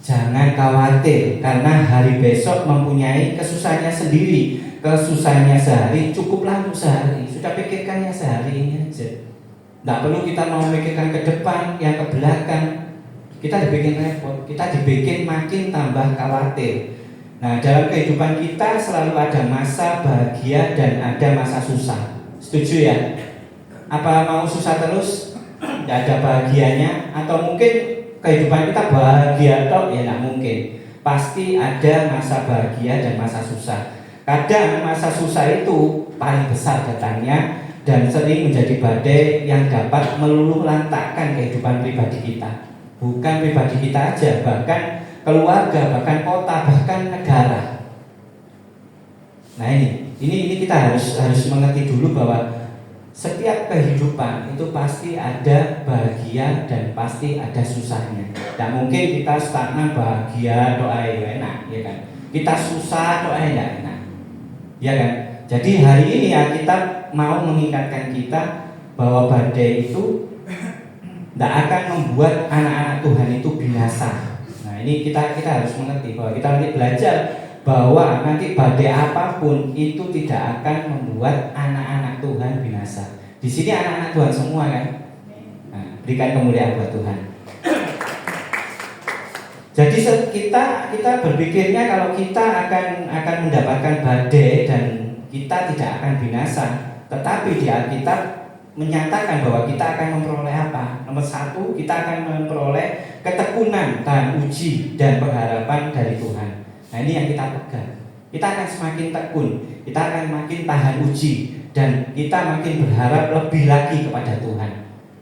Speaker 2: jangan khawatir karena hari besok mempunyai kesusahannya sendiri. Kesusahannya sehari cukuplah untuk sehari. Sudah pikirkannya sehari ini aja. Tidak perlu kita mau memikirkan ke depan, yang ke belakang. Kita dibikin repot, kita dibikin makin tambah khawatir. Nah, dalam kehidupan kita selalu ada masa bahagia dan ada masa susah. Setuju ya? Apa mau susah terus? Tidak ada bahagianya? Atau mungkin kehidupan kita bahagia atau ya tidak mungkin. Pasti ada masa bahagia dan masa susah. Kadang masa susah itu paling besar datangnya dan sering menjadi badai yang dapat meluluh lantakkan kehidupan pribadi kita. Bukan pribadi kita aja, bahkan keluarga, bahkan kota, bahkan negara. Nah ini kita harus mengerti dulu bahwa setiap kehidupan itu pasti ada bahagia dan pasti ada susahnya. Tidak mungkin kita stagnan bahagia doa enak, ya kan? Kita susah doa enak, ya kan? Jadi hari ini ya kita mau mengingatkan kita bahwa badai itu tidak akan membuat anak-anak Tuhan itu binasa. Nah ini kita harus mengerti bahwa kita nanti belajar bahwa nanti badai apapun itu tidak akan membuat anak-anak Tuhan binasa. Di sini anak-anak Tuhan semua kan. Nah, berikan kemuliaan buat Tuhan. Jadi kita berpikirnya kalau kita akan mendapatkan badai dan kita tidak akan binasa. Tetapi di Alkitab menyatakan bahwa kita akan memperoleh apa? Nomor satu, kita akan memperoleh ketekunan, tahan uji, dan pengharapan dari Tuhan. Nah ini yang kita pegang. Kita akan semakin tekun, kita akan makin tahan uji, dan kita makin berharap lebih lagi kepada Tuhan.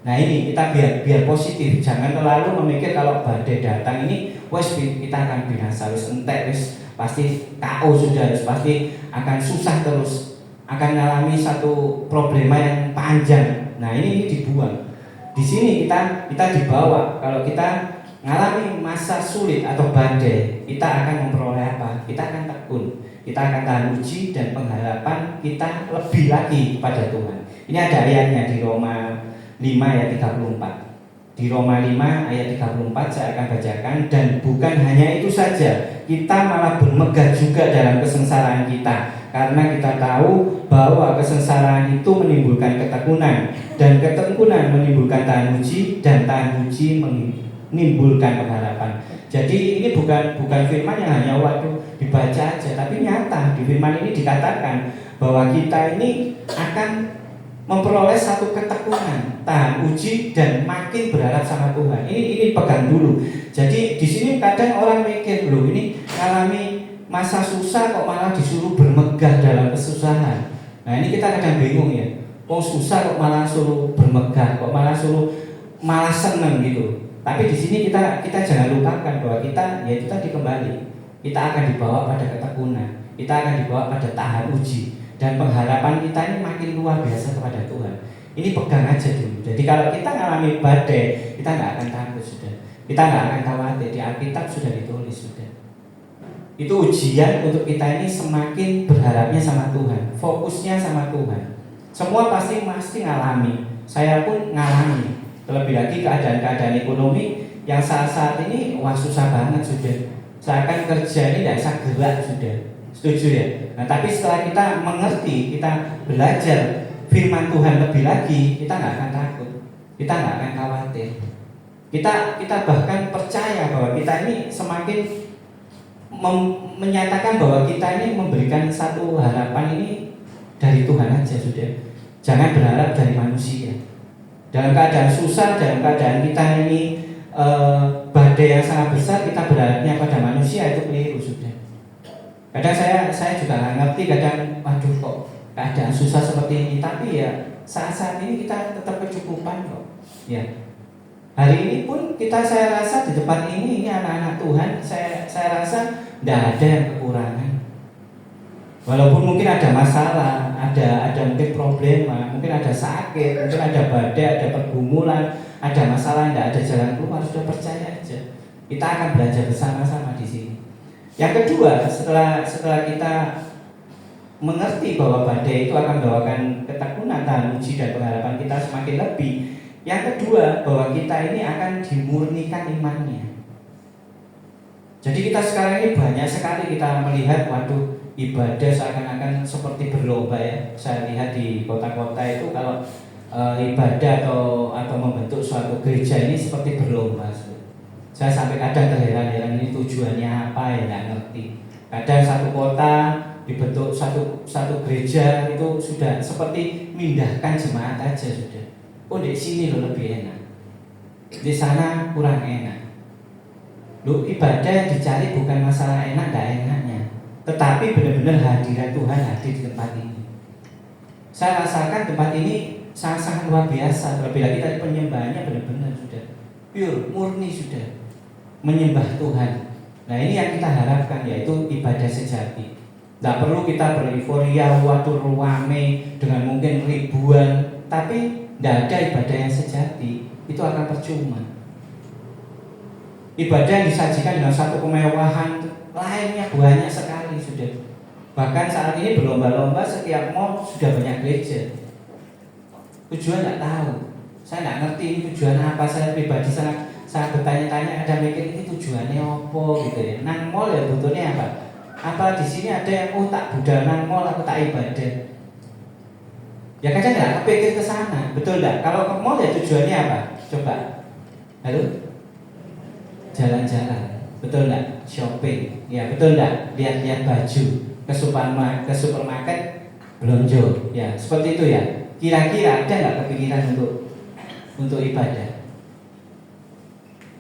Speaker 2: Nah ini kita biar positif, jangan terlalu memikir kalau badai datang ini, wes kita akan binasa, wes entek, wes pasti KO sudah, wes pasti akan susah terus, akan mengalami satu problema yang panjang. Nah ini dibuang. Di sini kita dibawa. Kalau kita mengalami masa sulit atau badai, kita akan memperoleh apa? Kita akan tekun, kita akan tahan uji dan pengharapan kita lebih lagi pada Tuhan. Ini ada ayatnya di Roma 5 ayat 34. Di Roma 5 ayat 34 saya akan bacakan. Dan bukan hanya itu saja, kita malah bermegah juga dalam kesengsaraan kita, karena kita tahu bahwa kesengsaraan itu menimbulkan ketekunan, dan ketekunan menimbulkan tahan uji, dan tahan uji menimbulkan pengharapan. Jadi ini bukan firman yang hanya waktu dibaca aja, tapi nyata di firman ini dikatakan bahwa kita ini akan memperoleh satu ketekunan, tahan uji, dan makin berharap sama Tuhan. Ini pegang dulu. Jadi di sini kadang orang mikir, loh ini ngalami masa susah kok malah disuruh bermegah dalam kesusahan. Nah ini kita kadang bingung ya. Oh susah kok malah suruh bermegah, kok malah seneng gitu. Tapi di sini kita jangan lupakan bahwa kita ya itu tadi kembali, kita akan dibawa pada ketekunan, kita akan dibawa pada tahan uji, dan pengharapan kita ini makin luar biasa kepada Tuhan. Ini pegang aja dulu. Jadi kalau kita mengalami badai, kita nggak akan takut sudah, kita nggak akan khawatir. Di Alkitab sudah ditulis sudah. Itu ujian untuk kita ini semakin berharapnya sama Tuhan, fokusnya sama Tuhan. Semua pasti ngalami, saya pun ngalami. Terlebih lagi keadaan ekonomi yang saat ini wah susah banget sudah. Seakan kerja ini tidak bisa gerak sudah. Setuju ya? Nah tapi setelah kita mengerti, kita belajar firman Tuhan lebih lagi, kita nggak akan takut, kita nggak akan khawatir. Kita bahkan percaya bahwa kita ini semakin menyatakan bahwa kita ini memberikan satu harapan ini dari Tuhan aja sudah. Jangan berharap dari manusia. Dalam keadaan susah, dalam keadaan kita ini badai yang sangat besar, kita berharapnya pada manusia itu keliru sudah. Kadang saya juga nggak ngerti, kadang waduh kok keadaan susah seperti ini, tapi ya saat ini kita tetap kecukupan kok. Ya. Hari ini pun saya rasa di tempat ini anak-anak Tuhan, saya rasa tidak ada yang kekurangan. Walaupun mungkin ada masalah, ada mungkin problema, mungkin ada sakit, mungkin ada badai, ada pergumulan, ada masalah, tidak ada jalan keluar, sudah percaya aja. Kita akan belajar bersama-sama di sini. Yang kedua, setelah kita mengerti bahwa badai itu akan membawakan ketekunan, tahan uji, dan pengharapan kita semakin lebih. Yang kedua, bahwa kita ini akan dimurnikan imannya. Jadi kita sekarang ini banyak sekali kita melihat, waduh, ibadah seakan-akan seperti berlomba ya. Saya lihat di kota-kota itu kalau ibadah atau membentuk suatu gereja ini seperti berlomba. Saya sampai kadang terheran-heran ini tujuannya apa ya, nggak ngerti. Kadang satu kota dibentuk satu gereja itu sudah seperti mindahkan jemaat aja sudah. Oh di sini loh lebih enak, di sana kurang enak. Loh, ibadah yang dicari bukan masalah enak gak enaknya, tetapi benar-benar hadirat Tuhan hadir di tempat ini. Saya rasakan tempat ini sangat-sangat luar biasa. Terlebih lagi tadi penyembahannya benar-benar sudah pure, murni sudah menyembah Tuhan. Nah ini yang kita harapkan, yaitu ibadah sejati. Tidak perlu kita bereuforia, waktu ruame dengan mungkin ribuan, tapi tidak ada ibadah yang sejati, itu akan percuma. Ibadah yang disajikan dengan satu kemewahan lainnya banyak sekali sudah. Bahkan saat ini berlomba-lomba, setiap mall sudah banyak gereja. Tujuan tidak tahu, saya tidak ngerti ini tujuan apa. Saya pribadi saya bertanya-tanya, ada mikir ini tujuannya apa gitu ya. Nang mall ya butuhnya apa? Apa di sini ada yang tak budal nang mall, aku tak ibadah. Ya kadang nggak kepikir ke sana, betul nggak? Kalau ke mall ya tujuannya apa? Coba, halo? Jalan-jalan, betul nggak? Shopping, ya betul nggak? Lihat-lihat baju, ke supermarket belanja, ya seperti itu ya. Kira-kira ada nggak kepikiran untuk ibadah?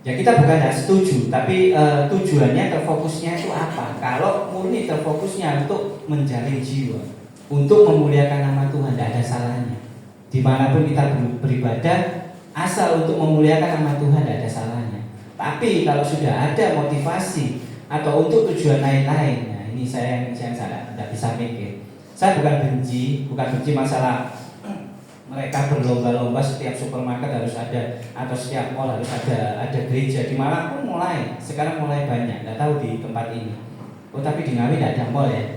Speaker 2: Ya kita bukan tidak setuju, tapi tujuannya terfokusnya itu apa? Kalau murni terfokusnya untuk menjalin jiwa, untuk memuliakan nama Tuhan, tidak ada salahnya. Dimanapun kita beribadah, asal untuk memuliakan nama Tuhan tidak ada salahnya. Tapi kalau sudah ada motivasi atau untuk tujuan lain-lain, nah ini saya tidak bisa mikir. Saya bukan benci masalah mereka berlomba-lomba setiap supermarket harus ada, atau setiap mall harus ada gereja. Di Malang pun sekarang mulai banyak. Tidak tahu di tempat ini. Oh tapi di Ngawi tidak ada mall ya.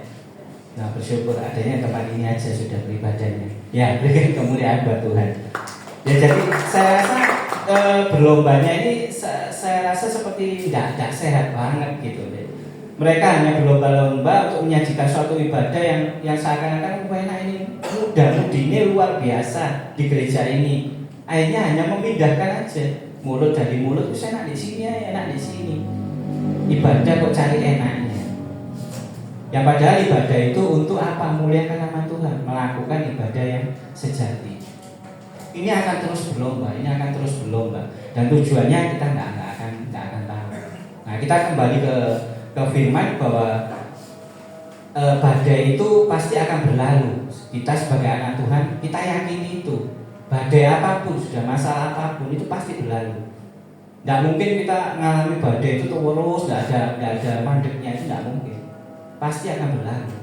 Speaker 2: Nah bersyukur adanya tempat ini aja sudah beribadahnya. Ya berikan kemuliaan buat Tuhan. Ya jadi saya rasa berlombanya ini saya rasa seperti tidak sehat banget gitu. Mereka hanya berlomba-lomba untuk menyajikan suatu ibadah yang seakan-akan enak ini mudah-mudinya luar biasa di gereja ini. Akhirnya hanya memindahkan aja mulut dari mulut, saya enak di sini ya, enak di sini. Ibadah kok cari enaknya. Yang padahal ibadah itu untuk apa? Muliakan nama Tuhan, melakukan ibadah yang sejati. Ini akan terus berlomba, dan tujuannya kita nggak akan tahu. Nah kita kembali ke firman bahwa badai itu pasti akan berlalu. Kita sebagai anak Tuhan, kita yakini itu. Badai apapun, sudah masalah apapun itu pasti berlalu. Tidak mungkin kita mengalami badai itu terus, tidak ada mandeknya, itu tidak mungkin. Pasti akan berlalu.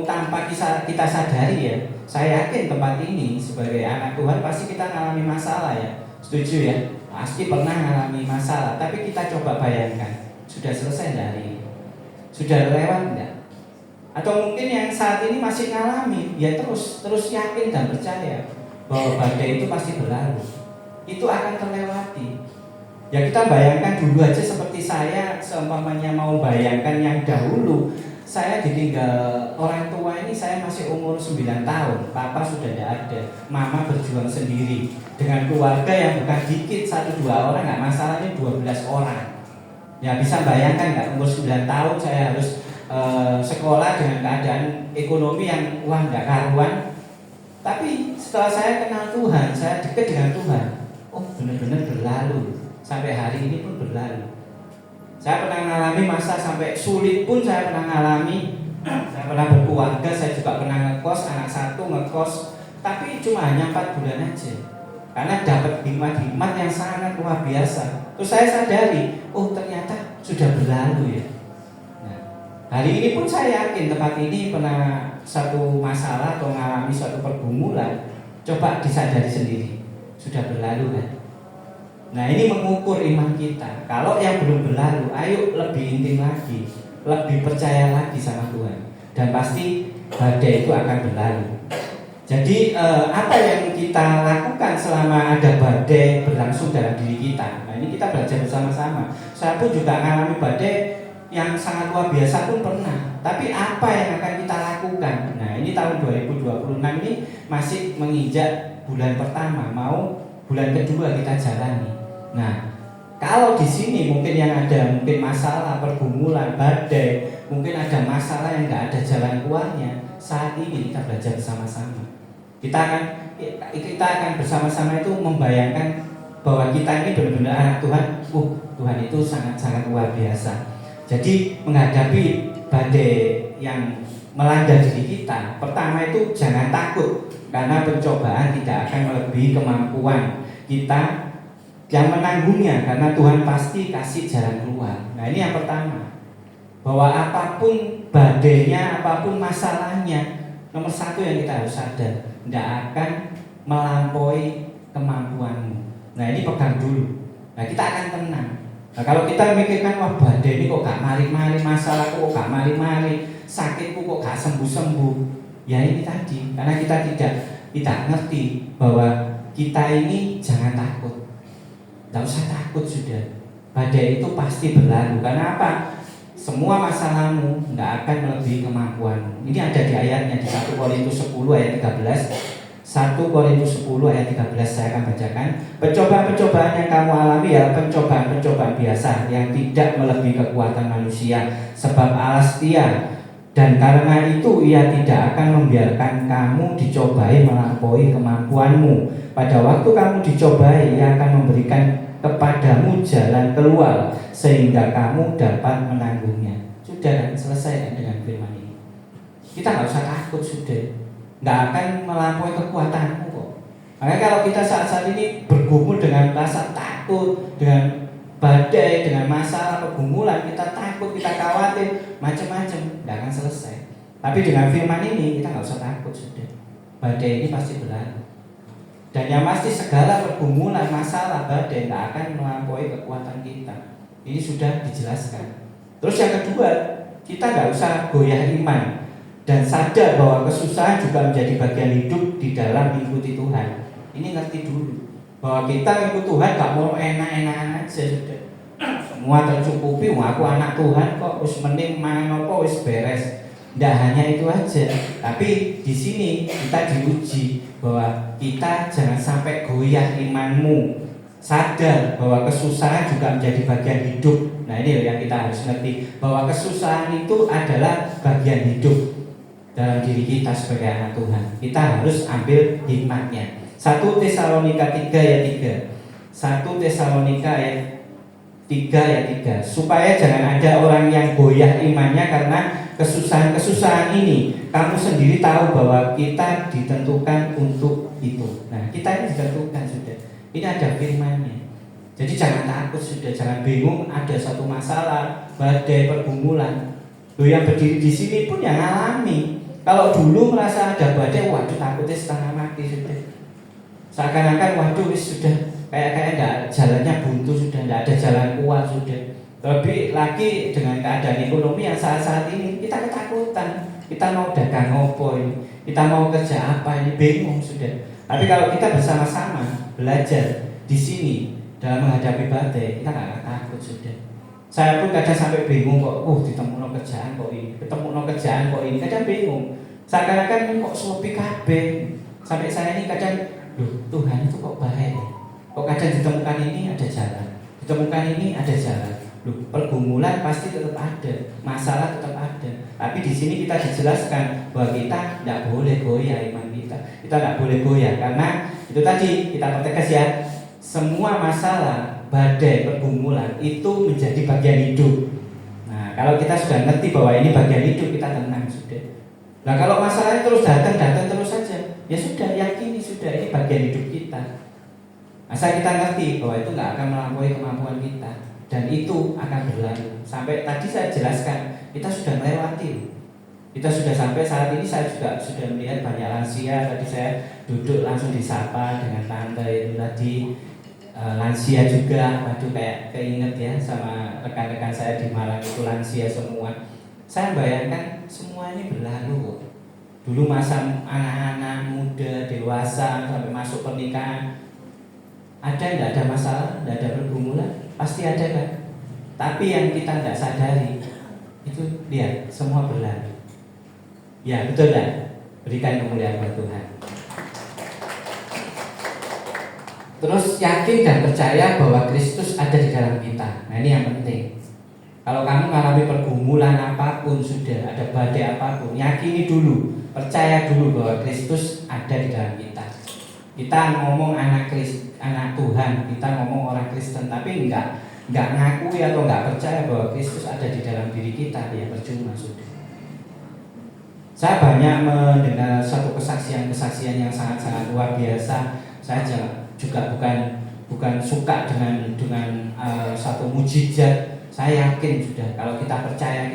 Speaker 2: Tanpa kita sadari ya, saya yakin tempat ini sebagai anak Tuhan pasti kita mengalami masalah ya. Setuju ya? Pasti pernah mengalami masalah. Tapi kita coba bayangkan, sudah selesai dari ini? Sudah lewat enggak? Atau mungkin yang saat ini masih mengalami, ya terus yakin dan percaya bahwa badai itu pasti berlalu. Itu akan terlewati. Ya kita bayangkan dulu aja seperti saya, seumpamanya mau bayangkan yang dahulu. Saya ditinggal orang tua ini, saya masih umur 9 tahun. Papa sudah tidak ada, mama berjuang sendiri dengan keluarga yang bukan dikit, 1-2 orang nggak masalah, ini 12 orang. Ya bisa bayangkan nggak, umur 9 tahun saya harus sekolah dengan keadaan ekonomi yang nggak karuan. Tapi setelah saya kenal Tuhan, saya dekat dengan Tuhan, oh benar-benar berlalu. Sampai hari ini pun berlalu. Saya pernah mengalami masa sampai sulit pun saya pernah mengalami. Saya pernah berkeluarga, saya juga pernah ngekos, anak satu ngekos. Tapi cuma hanya 4 bulan aja. Karena dapat hikmat-hikmat yang sangat luar biasa. Terus saya sadari, oh ternyata sudah berlalu ya. Nah, hari ini pun saya yakin tempat ini pernah satu masalah atau mengalami suatu pergumulan. Coba disadari sendiri, sudah berlalu kan. Nah ini mengukur iman kita. Kalau yang belum berlalu, ayo lebih intim lagi, lebih percaya lagi sama Tuhan. Dan pasti badai itu akan berlalu. Jadi apa yang kita lakukan selama ada badai berlangsung dalam diri kita? Nah ini kita belajar bersama-sama. Saya pun juga mengalami badai yang sangat luar biasa pun pernah. Tapi apa yang akan kita lakukan? Nah ini tahun 2026 ini masih menginjak bulan pertama, mau bulan kedua kita jalani. Nah Kalau di sini mungkin yang ada mungkin masalah, pergumulan, badai, mungkin ada masalah yang nggak ada jalan keluarnya. Saat ini kita belajar bersama-sama. Kita akan bersama-sama itu membayangkan bahwa kita ini benar-benar anak Tuhan. Tuhan itu sangat-sangat luar biasa. Jadi menghadapi badai yang melanda diri kita, pertama itu jangan takut, karena pencobaan tidak akan melebihi kemampuan kita yang menanggungnya, karena Tuhan pasti kasih jalan keluar. Nah, ini yang pertama, bahwa apapun badainya, apapun masalahnya, nomor satu yang kita harus sadar, tidak akan melampaui kemampuanmu. Nah, ini pegang dulu. Nah, kita akan tenang. Nah, kalau kita memikirkan, wah badai ini kok gak mari-mari, masalahku kok gak mari-mari, sakitku kok gak sembuh-sembuh, ya ini tadi, karena kita tidak ngerti bahwa kita ini jangan takut. Tidak usah takut sudah. Badai itu pasti berlalu. Karena apa? Semua masalahmu tidak akan melebihi kemampuanmu. Ini ada di ayatnya di 1 Korintus 10 ayat 13. 1 Korintus 10 ayat 13 saya akan bacakan. Pencobaan-pencobaan yang kamu alami ya pencobaan-pencobaan biasa yang tidak melebihi kekuatan manusia. Sebab Allah setia, dan karena itu Ia tidak akan membiarkan kamu dicobai melampaui kemampuanmu. Pada waktu kamu dicobai, Ia akan memberikan kepadamu jalan keluar sehingga kamu dapat menanggungnya. Sudah kan, selesai kan dengan firman ini. Kita nggak usah takut sudah, nggak akan melampaui kekuatanmu kok. Makanya kalau kita saat ini bergumul dengan rasa takut, dengan badai, dengan masalah, pergumulan, kita takut, kita khawatir, macam-macam, nggak akan selesai. Tapi dengan firman ini kita nggak usah takut sudah. Badai ini pasti berlalu. Dan yang pasti segala pergumulan, masalah, badai tidak akan melampaui kekuatan kita. Ini sudah dijelaskan. Terus yang kedua, kita nggak usah goyah iman dan sadar bahwa kesusahan juga menjadi bagian hidup di dalam mengikuti Tuhan. Ini ngerti dulu bahwa kita ikut Tuhan gak mau enak-enakan aja sudah. Semua tercukupi, aku anak Tuhan kok, wis mending mangan apa wis beres. Tidak hanya itu aja, tapi di sini kita diuji bahwa kita jangan sampai goyah imanmu. Sadar bahwa kesusahan juga menjadi bagian hidup. Nah, ini yang kita harus ngerti, bahwa kesusahan itu adalah bagian hidup dalam diri kita sebagai anak Tuhan. Kita harus ambil hikmatnya. 1 Tesalonika 3 ayat 3. 1 Tesalonika ayat 3 ayat 3. Supaya jangan ada orang yang goyah imannya karena kesusahan-kesusahan ini. Kamu sendiri tahu bahwa kita ditentukan untuk itu. Nah, kita ini ditentukan sudah. Ini ada firman-Nya. Jadi jangan takut sudah, jangan bingung ada satu masalah, badai, pergumulan. Loh, yang berdiri di sini pun yang alami. Kalau dulu merasa ada badai, waduh takutnya setengah mati sudah. Seakan-akan waduh sudah kayak enggak, jalannya buntu sudah, enggak ada jalan keluar sudah. Terlebih lagi dengan keadaan ekonomi yang saat-saat ini, kita ketakutan. Kita mau dagang apa ini? Kita mau kerja apa ini? Bingung sudah. Tapi kalau kita bersama-sama belajar di sini dalam menghadapi badai, kita nggak takut sudah. Saya pun kadang sampai bingung kok, ditemu kerjaan kok ini, kadang bingung. Seakan-akan kok sepi kabeh. Sampai saya ini kadang, Tuhan itu kok baik. Kok kadang ditemukan ini ada jalan, ditemukan ini ada jalan. Pergumulan pasti tetap ada, masalah tetap ada. Tapi di sini kita dijelaskan bahwa kita tidak boleh goyah iman kita. Kita tidak boleh goyah karena itu tadi kita pertegas ya. Semua masalah, badai, pergumulan itu menjadi bagian hidup. Nah, kalau kita sudah ngerti bahwa ini bagian hidup, kita tenang sudah. Nah, kalau masalahnya terus datang terus saja, ya sudah, yakini sudah ini bagian hidup kita. Asal kita ngerti bahwa itu nggak akan melampaui kemampuan kita. Dan itu akan berlalu. Sampai tadi saya jelaskan, kita sudah melewati. Kita sudah sampai saat ini, saya juga sudah melihat banyak lansia. Tadi saya duduk langsung disapa dengan tante itu tadi. Lansia juga, waduh kayak keinget ya sama rekan-rekan saya di Malang itu lansia semua. Saya bayangkan semua ini berlalu kok. Dulu masa anak-anak muda, dewasa, sampai masuk pernikahan, tidak ada masalah, tidak ada pergumulan. Pasti ada kan? Tapi yang kita tidak sadari itu lihat semua berlalu. Ya betul kan? Berikan kemuliaan buat Tuhan. Terus yakin dan percaya bahwa Kristus ada di dalam kita. Nah ini yang penting. Kalau kamu mengalami pergumulan apapun, sudah ada badai apapun, yakini dulu, percaya dulu bahwa Kristus ada di dalam kita. Kita ngomong anak Tuhan, kita ngomong orang Kristen, tapi enggak ngakui atau enggak percaya bahwa Kristus ada di dalam diri kita, ya percuma sudah. Saya banyak mendengar satu kesaksian yang sangat-sangat luar biasa. Saya juga bukan suka dengan satu mujizat. Saya yakin sudah kalau kita percaya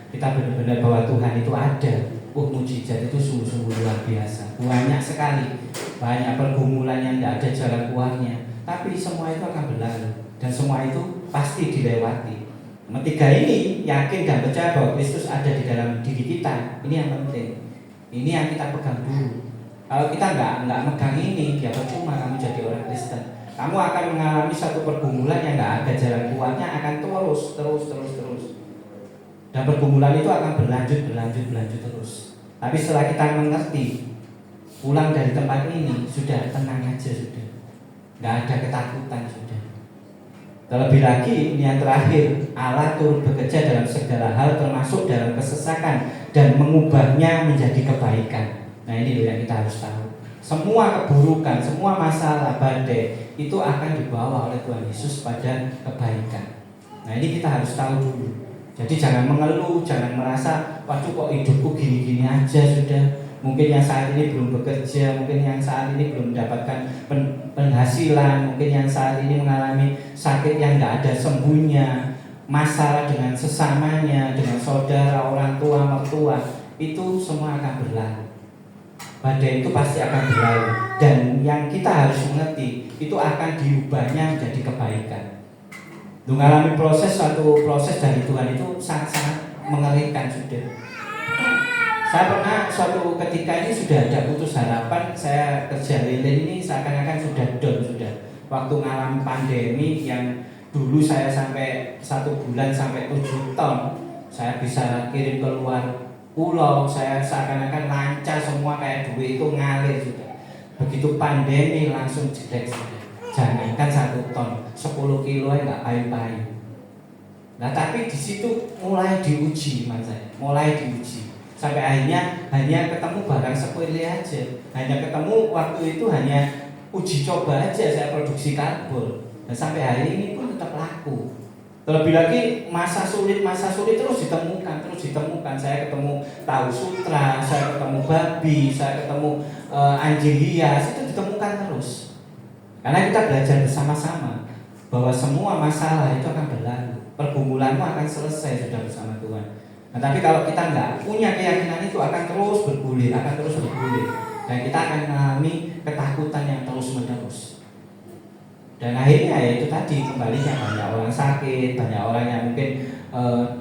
Speaker 2: kita benar-benar bahwa Tuhan itu ada. Mujizat itu sungguh-sungguh luar biasa. Banyak sekali, banyak pergumulan yang tidak ada jalan keluarnya. Tapi semua itu akan berlalu dan semua itu pasti dilewati. Tiga ini yakin dan percaya bahwa Kristus ada di dalam diri kita. Ini yang penting. Ini yang kita pegang dulu. Kalau kita nggak megang ini, ya percuma kamu jadi orang Kristen. Kamu akan mengalami satu pergumulan yang nggak ada jalan keluarnya, akan terus. Dan pergumulan itu akan berlanjut terus. Tapi setelah kita mengerti, pulang dari tempat ini sudah tenang aja sudah, nggak ada ketakutan sudah. Terlebih lagi ini yang terakhir, Allah turut bekerja dalam segala hal termasuk dalam kesesakan dan mengubahnya menjadi kebaikan. Nah ini loh yang kita harus tahu. Semua keburukan, semua masalah, badai itu akan dibawa oleh Tuhan Yesus pada kebaikan. Nah ini kita harus tahu dulu. Jadi jangan mengeluh, jangan merasa waduh kok hidupku gini-gini aja sudah. Mungkin yang saat ini belum bekerja, mungkin yang saat ini belum mendapatkan penghasilan, mungkin yang saat ini mengalami sakit yang tidak ada sembuhnya, masalah dengan sesamanya, dengan saudara, orang tua, mertua, itu semua akan berlalu. Badai itu pasti akan berlalu. Dan yang kita harus mengerti, itu akan diubahnya menjadi kebaikan. Mengalami suatu proses dari Tuhan itu sangat-sangat mengerikan sudah. Saya pernah suatu ketika ini sudah ada putus harapan. Saya kerja lilin ini seakan-akan sudah down sudah. Waktu mengalami pandemi yang dulu saya sampai 1 bulan sampai 7 ton, saya bisa kirim keluar pulau. Saya seakan-akan lancar semua, kayak duit itu ngalir sudah. Begitu pandemi langsung jedek sudah. Jangankan 1 ton, 10 kilo nggak payu-payu. Nah tapi di situ mulai diuji mas saya, mulai diuji. Sampai akhirnya hanya ketemu barang sepele aja. Hanya ketemu waktu itu hanya uji coba aja saya produksi karbon. Dan sampai hari ini pun tetap laku. Terlebih lagi masa sulit terus ditemukan. Saya ketemu tahu sutra, saya ketemu babi, saya ketemu anjing hias, itu ditemukan terus. Karena kita belajar bersama-sama bahwa semua masalah itu akan berlalu. Pergumulanmu akan selesai sudah bersama Tuhan. Nah, tapi kalau kita nggak punya keyakinan itu akan terus bergulir, dan kita akan mengalami ketakutan yang terus menerus. Dan akhirnya ya itu tadi kembalinya banyak orang sakit, banyak orang yang mungkin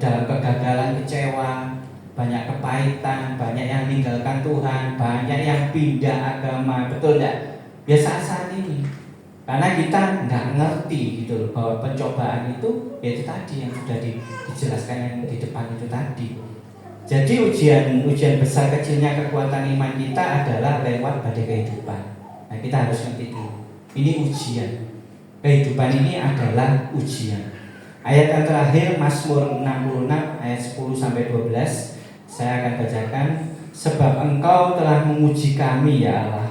Speaker 2: dalam kegagalan, kecewa, banyak kepahitan, banyak yang meninggalkan Tuhan, banyak yang pindah agama, betul tidak? Ya saat ini, karena kita nggak ngerti gitu loh bahwa pencobaan itu ya itu tadi yang sudah dijelaskan yang di depan itu tadi. Jadi ujian besar kecilnya kekuatan iman kita adalah lewat badai kehidupan. Nah kita harus ngerti dulu, ini ujian. Kehidupan ini adalah ujian. Ayat yang terakhir Mazmur 66 ayat 10-12 saya akan bacakan. Sebab Engkau telah menguji kami ya Allah,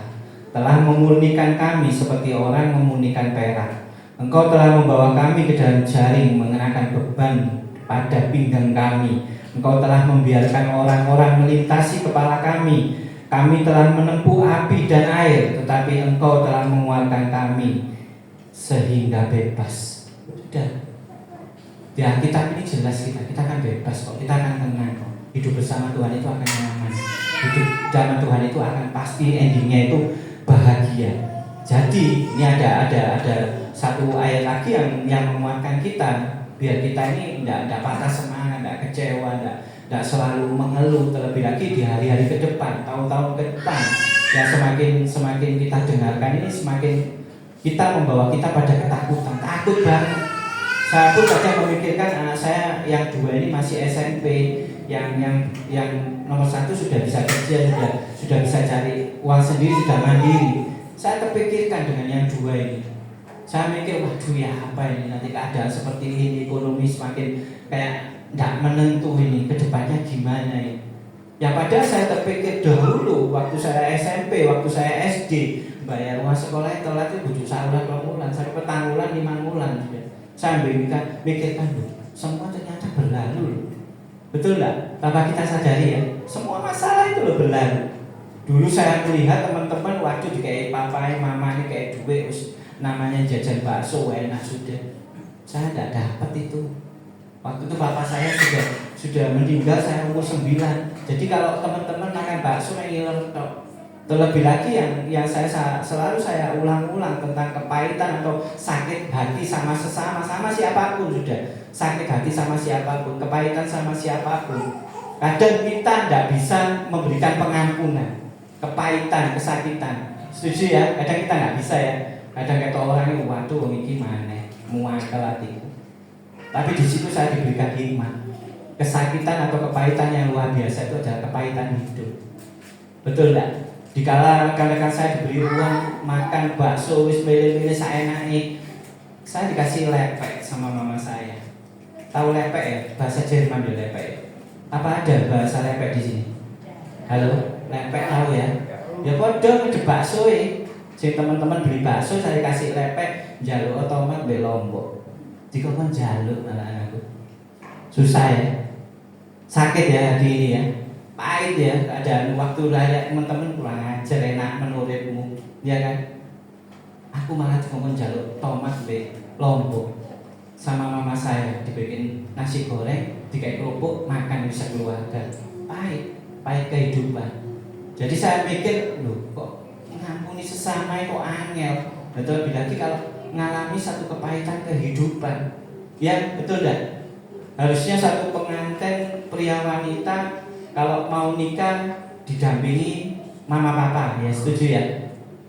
Speaker 2: telah memurnikan kami seperti orang memurnikan perak. Engkau telah membawa kami ke dalam jaring, mengenakan beban pada pinggang kami. Engkau telah membiarkan orang-orang melintasi kepala kami. Kami telah menempuh api dan air, tetapi Engkau telah menguatkan kami sehingga bebas. Sudah. Di Alkitab ini jelas kita akan bebas kok, kita akan tenang kok. Hidup bersama Tuhan itu akan nyaman. Hidup sama Tuhan itu akan pasti endingnya itu bahagia. Jadi ini ada satu ayat lagi yang menguatkan kita biar kita ini tidak patah semangat, tidak kecewa, tidak selalu mengeluh. Terlebih lagi di hari-hari ke depan, tahun-tahun ke depan, yang semakin kita dengarkan ini semakin kita membawa kita pada ketakutan, takut banget. Saya pun kadang memikirkan anak saya yang 2 ini masih SMP, yang nomor 1 sudah bisa kerja, sudah bisa cari uang sendiri, sudah mandiri. Saya terpikirkan dengan yang 2 ini. Saya mikir, waduh ya apa ini, nanti keadaan seperti ini, ekonomi semakin kayak tidak menentu ini, kedepannya gimana ini. Ya padahal saya terpikir dahulu waktu saya SMP, waktu saya SD, bayar uang sekolah telat itu butuh saulan 2 bulan, sampai petang bulan 5 bulan. Saya mikirkan, semua ternyata berlalu. Betul nggak? Tanpa kita sadari ya, semua masalah itu loh berlalu. Dulu saya melihat teman-teman waktu dikasih papai, mama ini kayak duit, namanya jajan bakso enak sudah. Saya tidak dapat itu. Waktu itu bapak saya sudah meninggal, saya umur 9. Jadi kalau teman-teman makan bakso yang ngiler tok. Terlebih lagi yang selalu saya ulang-ulang tentang kepahitan atau sakit hati sama sesama, sama siapapun sudah. Sakit hati sama siapapun, kepahitan sama siapapun. Kadang kita tidak bisa memberikan pengampunan, kepahitan, kesakitan. Setuju ya? Kadang kita nggak bisa ya. Kadang kata orang ini, waduh ini gimana, muangkel hatiku. Tapi di situ saya diberikan hikmah. Kesakitan atau kepahitan yang luar biasa itu adalah kepahitan hidup. Betul enggak? Dikala rekan-rekan saya diberi uang makan bakso wis milih-milih saenake, saya dikasih lepek sama mama saya. Tahu lepek ya? Bahasa Jerman ya lepek ya? Apa ada bahasa lepek di sini? Halo, lepek tahu ya? Ya podo ngejek bakso ya. Jadi teman-teman beli bakso saya kasih lepek, jaluk otomat mbek lombok. Dikon jaluk malah anakku. Susah ya. Sakit ya hati ini ya. Pahit ya keadaan waktu layak teman-teman kurang ajar enak menurutmu, ya kan? Aku malah dikon jaluk tomat mbek lombok. Sama mama saya dibikin nasi goreng, dikai kerupuk, makan bisa keluarga. Pahit kehidupan. Jadi saya mikir, loh kok ngampuni sesama itu angel. Dan terlebih lagi kalau mengalami satu kepahitan kehidupan, ya betul dah. Harusnya satu pengantin pria wanita kalau mau nikah didampingi mama papa, ya setuju ya.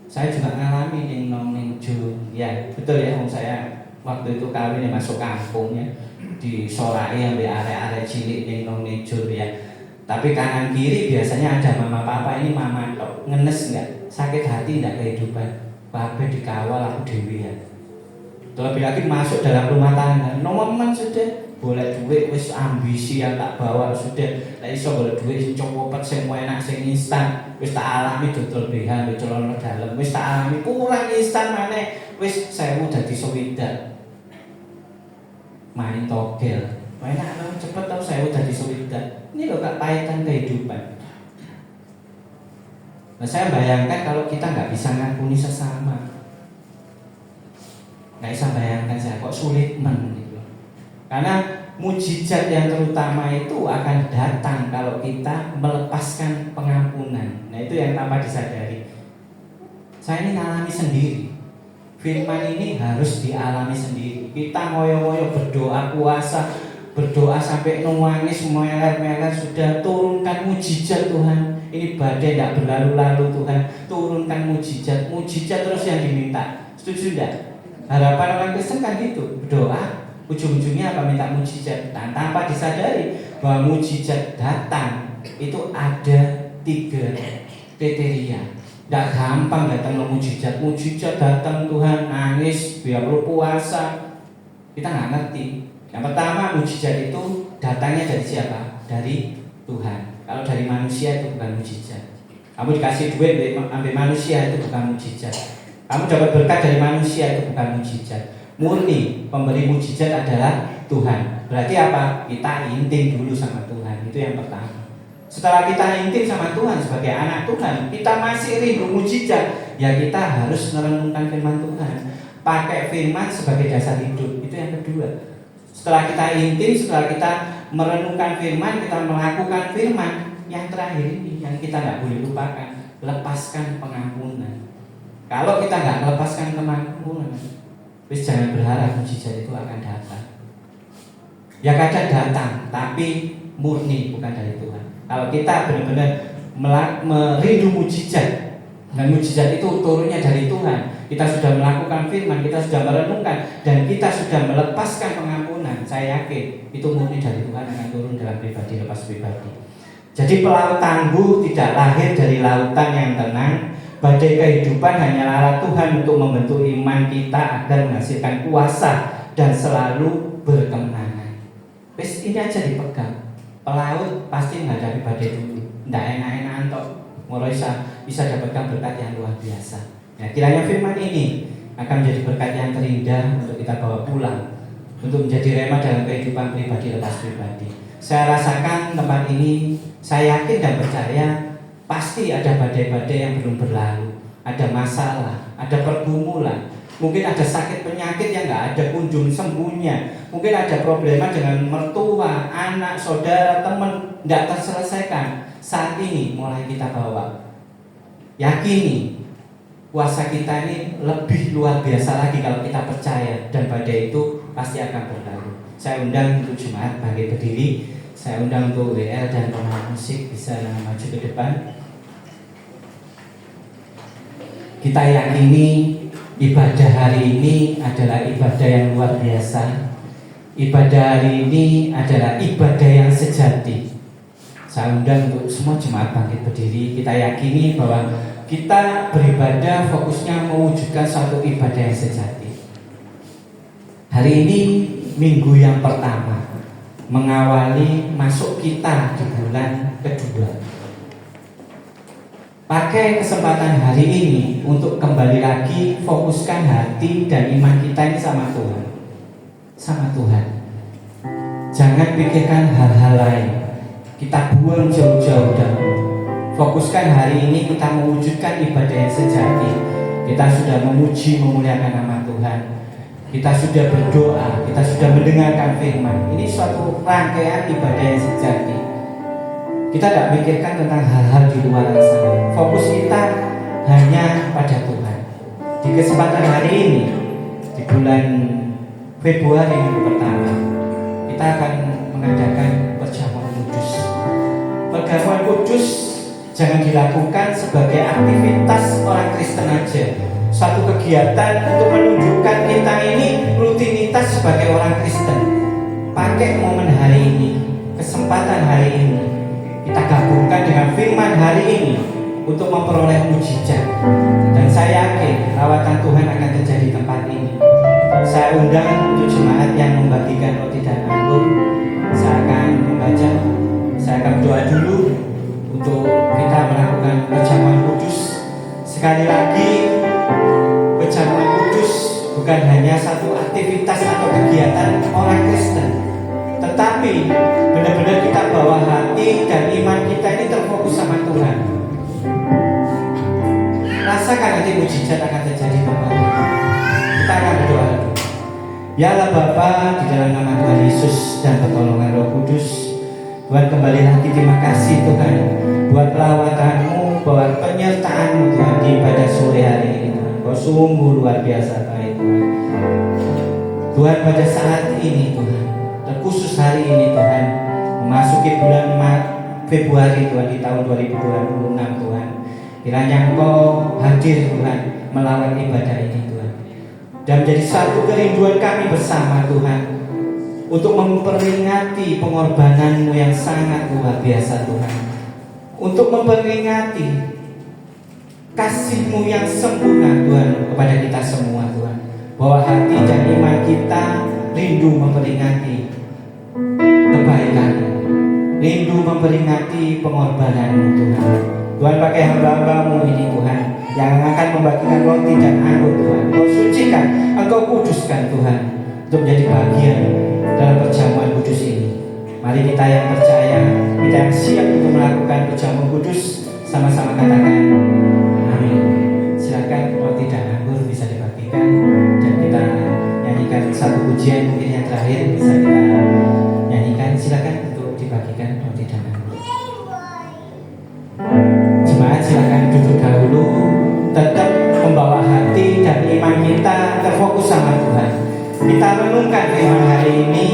Speaker 2: Saya juga ngalami ning Jun, ya betul ya. Saya waktu itu kawin masuk kampung ya, di Sorai ambil area-area cilik ning Jun ya. Tapi kanan kiri biasanya ada mama papa, ini mama tok. Ngenes enggak? Sakit hati enggak kehidupan? Babe dikawal aku dewi ya. Terlebih lagi masuk dalam rumah tangga, nomor sudah boleh duit wis ambisi yang tak bawa sudah. Lah iso boleh duit sing copot sing enak sing instan, wis tak alami dodol BH wis celana dalem, wis tak alami kurang instan maneh wis 1000 dadi swidak. Main togel. Enak kan cepet tau 1000 dadi swidak. Ini loh kepahitan kehidupan. Nah, saya bayangkan kalau kita nggak bisa ngampuni sesama, nggak bisa bayangkan saya kok sulit gitu. Karena mujizat yang terutama itu akan datang kalau kita melepaskan pengampunan. Nah itu yang tanpa disadari. Saya ini ngalami sendiri. Firman ini harus dialami sendiri. Kita ngoyo-ngoyo berdoa puasa, berdoa sampai nangis meler-meler, sudah turunkan mujizat Tuhan. Ini badai tidak berlalu-lalu Tuhan, turunkan mujizat terus yang diminta. Setuju tidak? Harapan orang Kristen kan gitu, berdoa ujung-ujungnya apa? Minta mujizat. Dan tanpa disadari bahwa mujizat datang itu ada 3 kriteria. Tidak gampang datang ke mujizat datang Tuhan nangis biar perlu puasa. Kita nggak ngerti. Yang pertama, mujizat itu datangnya dari siapa? Dari Tuhan. Kalau dari manusia itu bukan mujizat. Kamu dikasih duit ambil manusia itu bukan mujizat. Kamu dapat berkat dari manusia itu bukan mujizat. Murni pemberi mujizat adalah Tuhan. Berarti apa? Kita intim dulu sama Tuhan. Itu yang pertama. Setelah kita intim sama Tuhan sebagai anak Tuhan, kita masih rindu mujizat. Ya kita harus merenungkan firman Tuhan. Pakai firman sebagai dasar hidup. Itu yang kedua. Setelah kita intim, setelah kita merenungkan firman, kita melakukan firman. Yang terakhir ini yang kita nggak boleh lupakan, lepaskan pengampunan. Kalau kita nggak melepaskan pengampunan, jangan berharap mujizat itu akan datang. Ya kadang datang, tapi murni bukan dari Tuhan. Kalau kita benar-benar merindu mujizat, dan mujizat itu turunnya dari Tuhan, kita sudah melakukan firman, kita sudah merenungkan, dan kita sudah melepaskan pengampunan, saya yakin itu murni dari Tuhan akan turun dalam pribadi lepas pribadi. Jadi pelaut tangguh tidak lahir dari lautan yang tenang, Badai kehidupan hanyalah alat Tuhan untuk membentuk iman kita agar menghasilkan kuasa dan selalu berkemenangan. Wis ini aja dipegang. Pelaut pasti menghadapi badai dulu. Nggak enak-enakan tok. Mulai bisa dapatkan berkat yang luar biasa. Ya, kiranya firman ini akan menjadi berkat yang terindah untuk kita bawa pulang, untuk menjadi rema dalam kehidupan pribadi lepas pribadi. Saya rasakan tempat ini, saya yakin dan percaya pasti ada badai-badai yang belum berlalu, ada masalah, ada pergumulan, mungkin ada sakit penyakit yang nggak ada kunjung sembuhnya, mungkin ada problema dengan mertua, anak, saudara, teman nggak terselesaikan. Saat ini mulai kita bawa, yakini kuasa kita ini lebih luar biasa lagi kalau kita percaya, dan badai itu pasti akan berlalu. Saya undang untuk jemaat bangkit berdiri. Saya undang untuk WL dan pemain musik bisa maju ke depan. Kita yakini ibadah hari ini adalah ibadah yang luar biasa. Ibadah hari ini adalah ibadah yang sejati. Saya undang untuk semua jemaat bangkit berdiri. Kita yakini bahwa kita beribadah fokusnya mewujudkan suatu ibadah yang sejati. Hari ini minggu yang pertama mengawali masuk kita di bulan kedua. Pakai kesempatan hari ini untuk kembali lagi fokuskan hati dan iman kita ini sama Tuhan. Sama Tuhan. Jangan pikirkan hal-hal lain. Kita buang jauh-jauh dahulu. Fokuskan hari ini kita mewujudkan ibadah yang sejati. Kita sudah memuji, memuliakan nama Tuhan. Kita sudah berdoa, kita sudah mendengarkan firman. Ini suatu rangkaian ibadah yang sejati. Kita tidak pikirkan tentang hal-hal di luar sana. Fokus kita hanya pada Tuhan. Di kesempatan hari ini, di bulan Februari minggu pertama, kita akan mengadakan perjamuan kudus. Perjamuan kudus jangan dilakukan sebagai aktivitas orang Kristen aja, satu kegiatan untuk menunjukkan kita ini rutinitas sebagai orang Kristen. Pakai momen hari ini, kesempatan hari ini, kita gabungkan dengan firman hari ini untuk memperoleh mujizat. Dan saya yakin lawatan Tuhan akan terjadi di tempat ini. Saya undang untuk jemaat yang membagikan roti dan anggur. Saya akan membaca, saya akan berdoa dulu untuk kita melakukan perjamuan kudus. Sekali lagi, perjamuan kudus bukan hanya satu aktivitas atau kegiatan orang Kristen, tetapi benar-benar kita bawa hati dan iman kita ini terfokus sama Tuhan. Rasakan nanti mujizat akan terjadi kembali. Kita akan berdoa. Ya Allah Bapa, di dalam nama Tuhan Yesus dan pertolongan Roh Kudus, Tuhan kembali lagi terima kasih Tuhan buat lawatan-Mu, buat penyertaan-Mu Tuhan di pada sore hari ini Tuhan. Kau sungguh luar biasa baik Tuhan. Tuhan pada saat ini Tuhan, terkhusus hari ini Tuhan, memasuki bulan Februari Tuhan di tahun 2026 Tuhan. Kiranya Engkau hadir Tuhan melawan ibadah ini Tuhan. Dan menjadi satu kerinduan kami bersama Tuhan untuk memperingati pengorbanan-Mu yang sangat luar biasa Tuhan, untuk memperingati kasih-Mu yang sempurna Tuhan kepada kita semua Tuhan, bahwa hati dan iman kita rindu memperingati kebaikan, rindu memperingati pengorbanan-Mu Tuhan. Tuhan pakai hamba-hamba-Mu ini Tuhan yang akan membagikan roti dan anggur Tuhan. Engkau sucikan, Engkau kuduskan Tuhan untuk menjadi bagian dalam perjamuan kudus ini. Mari kita yang percaya, kita yang siap untuk melakukan perjamuan kudus, sama-sama katakan amin. Silakan roti dan anggur bisa dibagikan, dan kita nyanyikan satu pujian mungkin yang terakhir bisa kita nyanyikan. Silakan untuk dibagikan roti dan anggur. Jemaat silakan duduk dahulu, tetap membawa hati dan iman kita terfokus sama Tuhan. Kita renungkan firman hari ini,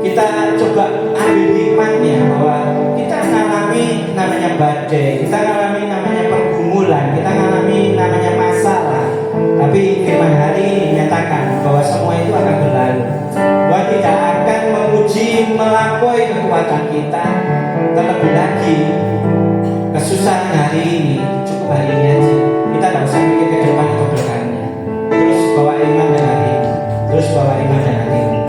Speaker 2: kita coba ambil hikmahnya bahwa kita mengalami namanya badai, kita mengalami namanya pergumulan, kita mengalami namanya masalah. Tapi firman hari ini menyatakan bahwa semua itu akan berlalu. Bahwa tidak akan menguji melampaui kekuatan kita. Terlebih lagi kesusahan hari ini cukup hari ini aja. Kudus bawa iman dan hatimu.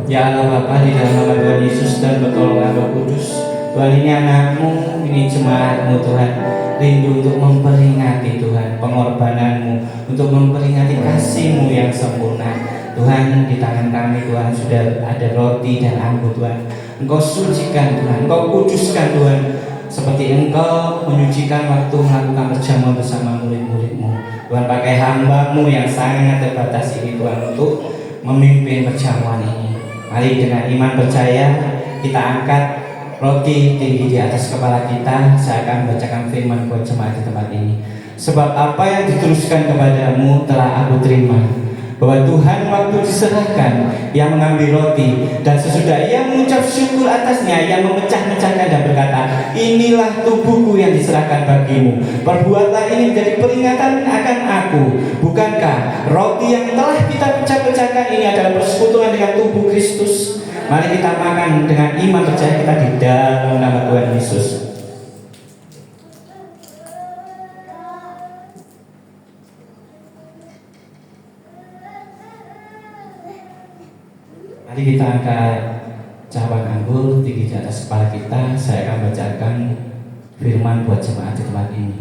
Speaker 2: Ya Allah Bapa, di dalam nama Tuhan Yesus dan pertolongan Roh Kudus, Tuhan, ini anakmu, ini jemaatmu Tuhan, rindu untuk memperingati Tuhan pengorbananmu, untuk memperingati kasihmu yang sempurna. Tuhan, di tangan kami Tuhan sudah ada roti dan anggur Tuhan. Engkau sucikan Tuhan, Engkau kuduskan Tuhan, seperti Engkau menyucikan waktu melakukan perjamuan bersama murid-murid-Mu. Tuhan, pakai hamba-Mu yang sangat terbatas ini Tuhan untuk memimpin perjamuan ini. Mari dengan iman percaya kita angkat roti tinggi di atas kepala kita. Saya akan bacakan firman buat jemaat di tempat ini. Sebab apa yang diteruskan kepadamu telah aku terima, bahwa Tuhan waktu diserahkan, Ia mengambil roti, dan sesudah Ia mengucap syukur atasnya, Ia memecah-mecahkan dan berkata, inilah tubuhku yang diserahkan bagimu. Perbuatlah ini menjadi peringatan akan aku. Bukankah roti yang telah kita pecah-pecahkan ini adalah persekutuan dengan tubuh Kristus? Mari kita makan dengan iman percaya kita di dalam nama Tuhan Yesus. Mari kita angkat cawan anggur tinggi di atas kepala kita, saya akan bacakan firman buat jemaat di tempat ini.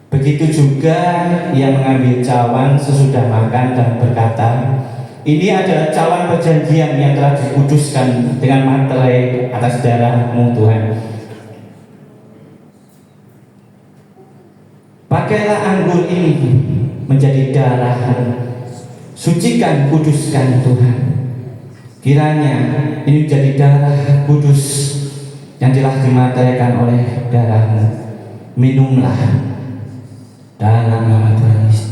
Speaker 2: Begitu juga ia mengambil cawan sesudah makan dan berkata, ini adalah cawan perjanjian yang telah dikuduskan dengan materai atas darah-Mu Tuhan. Pakailah anggur ini menjadi darah-Mu. Sucikan, kuduskan Tuhan. Kiranya ini menjadi darah kudus yang telah dimateraikan oleh darah-Mu. Minumlah dalam nama Tuhan Yesus.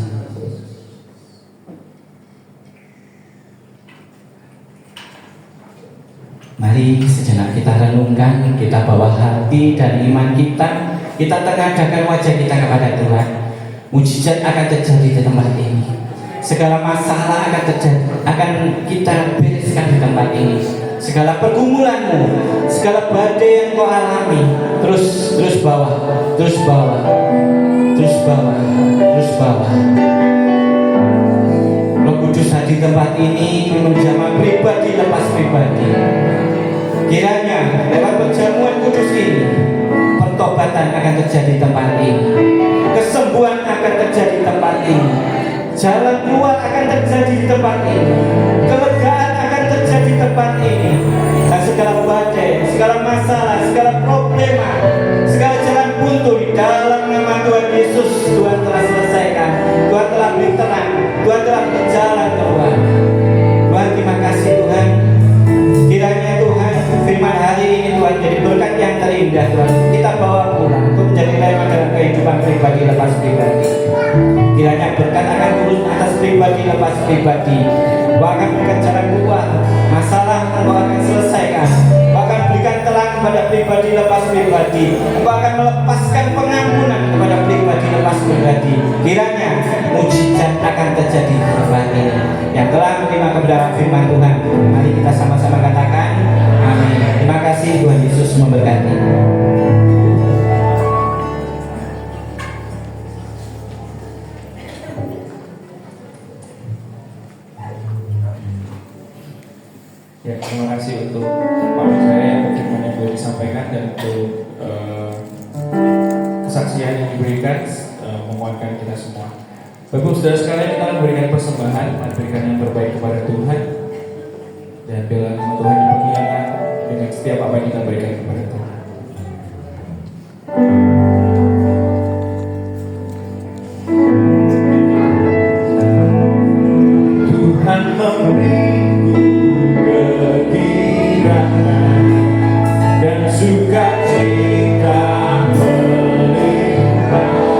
Speaker 2: Mari sejenak kita renungkan, kita bawa hati dan iman kita tengadahkan wajah kita kepada Tuhan. Mujizat akan terjadi di tempat ini. Segala masalah akan terjadi, akan kita bereskan di tempat ini. Segala pergumulanmu, segala badai yang kau alami, terus bawa, terus bawa, terus bawa, terus bawa. Roh Kudus di tempat ini menjamah pribadi lepas pribadi. Kiranya lewat perjamuan kudus ini, pertobatan akan terjadi di tempat ini, kesembuhan akan terjadi di tempat ini, jalan keluar akan terjadi di tempat ini, kelegaan akan terjadi di tempat ini, dan segala badai, segala masalah, segala problema, segala jalan buntu di dalam nama Tuhan Yesus, Tuhan telah selesaikan, Tuhan telah beri terang, Tuhan telah berjalan keluar. Tuhan, terima kasih Tuhan. Kiranya Tuhan firman hari ini Tuhan jadi berkat yang terindah Tuhan. Kita bawa pulang untuk menjadi rema dalam kehidupan pribadi lepas pribadi. Kiranya berkat akan turun atas pribadi lepas pribadi. Kau akan berikan jalan keluar, masalah Kau akan selesaikan. Kau akan berikan terang kepada pribadi lepas pribadi. Kau akan melepaskan pengampunan kepada pribadi lepas pribadi. Kiranya mujizat akan terjadi di tempat ini. Yang telah menerima kebenaran firman Tuhan, mari kita sama-sama katakan amin. Terima kasih, Tuhan Yesus memberkati.
Speaker 1: Ya, terima kasih untuk Pak saya untuk firman yang boleh disampaikan dan untuk kesaksian yang diberikan menguatkan kita semua. Bapak saudara sekalian, kita memberikan persembahan, memberikan yang terbaik kepada Tuhan, dan biarlah nama Tuhan dimuliakan dengan setiap apa yang kita berikan kepada Tuhan. Tuhan memberiku kegirangan dan sukacita melimpah.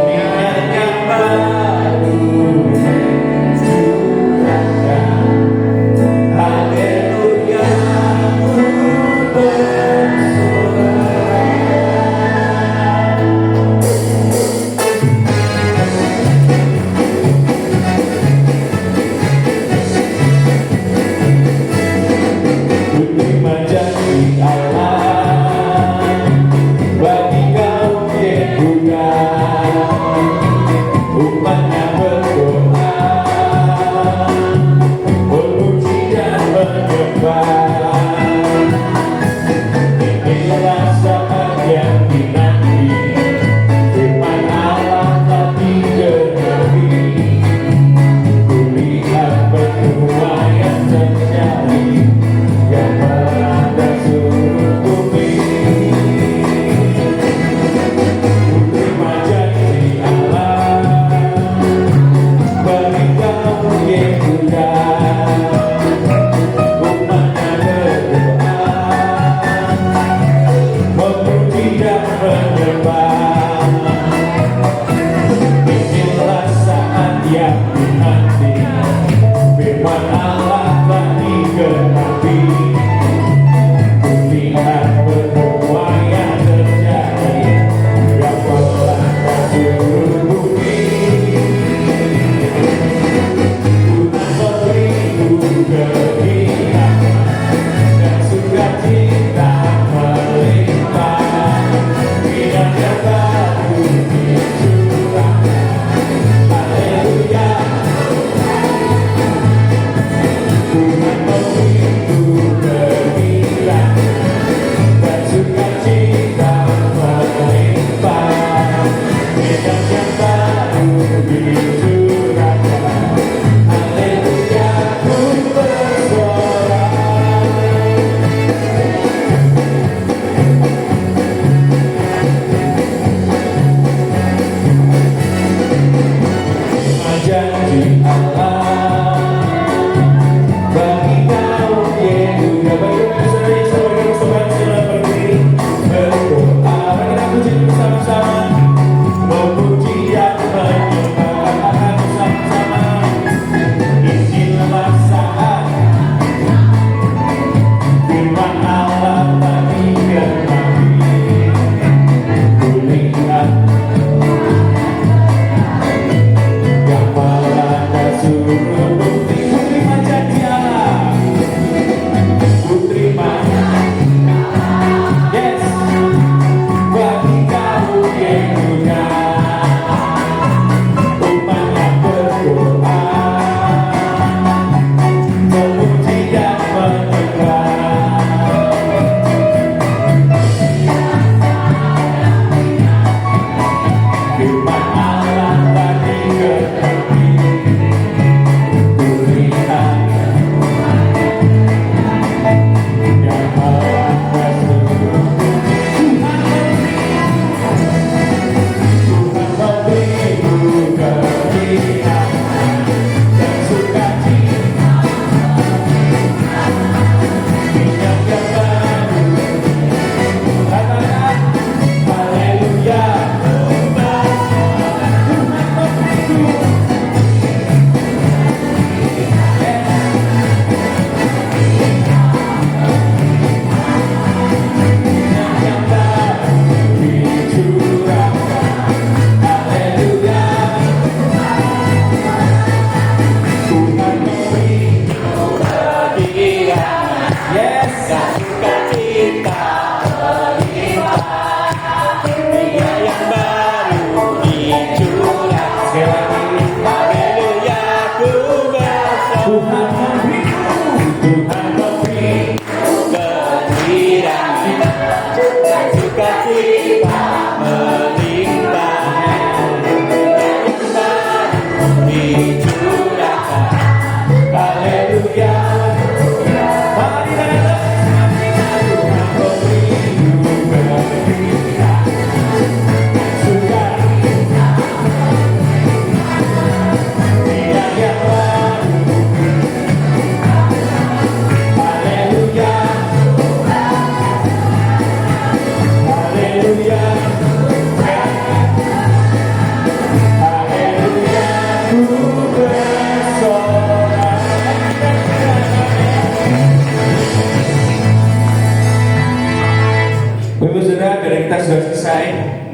Speaker 1: Minyak yang baru dicurahkan. Haleluya, ku Bagi kau yang muda, umpannya Kita sudah selesai.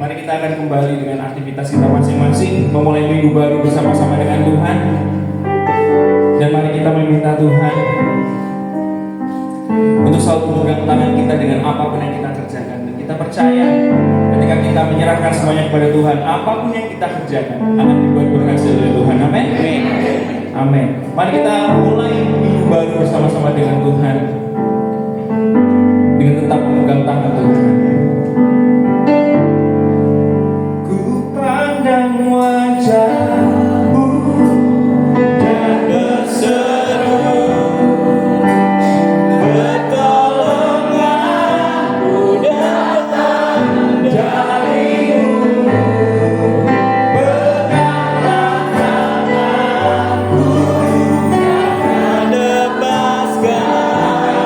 Speaker 1: Mari kita akan kembali dengan aktivitas kita masing-masing, memulai minggu baru bersama-sama dengan Tuhan. Dan mari kita meminta Tuhan untuk selalu memegang tangan kita dengan apapun yang kita kerjakan. Dan kita percaya ketika kita menyerahkan semuanya kepada Tuhan, apapun yang kita kerjakan akan dibuat berhasil oleh Tuhan. Amin. Amin. Mari kita mulai minggu baru bersama-sama dengan Tuhan dengan tetap memegang tangan Tuhan. Dan wajahmu dan berseru pertolonganku datang darimu, peganglah tanganku, jangan lepaskan.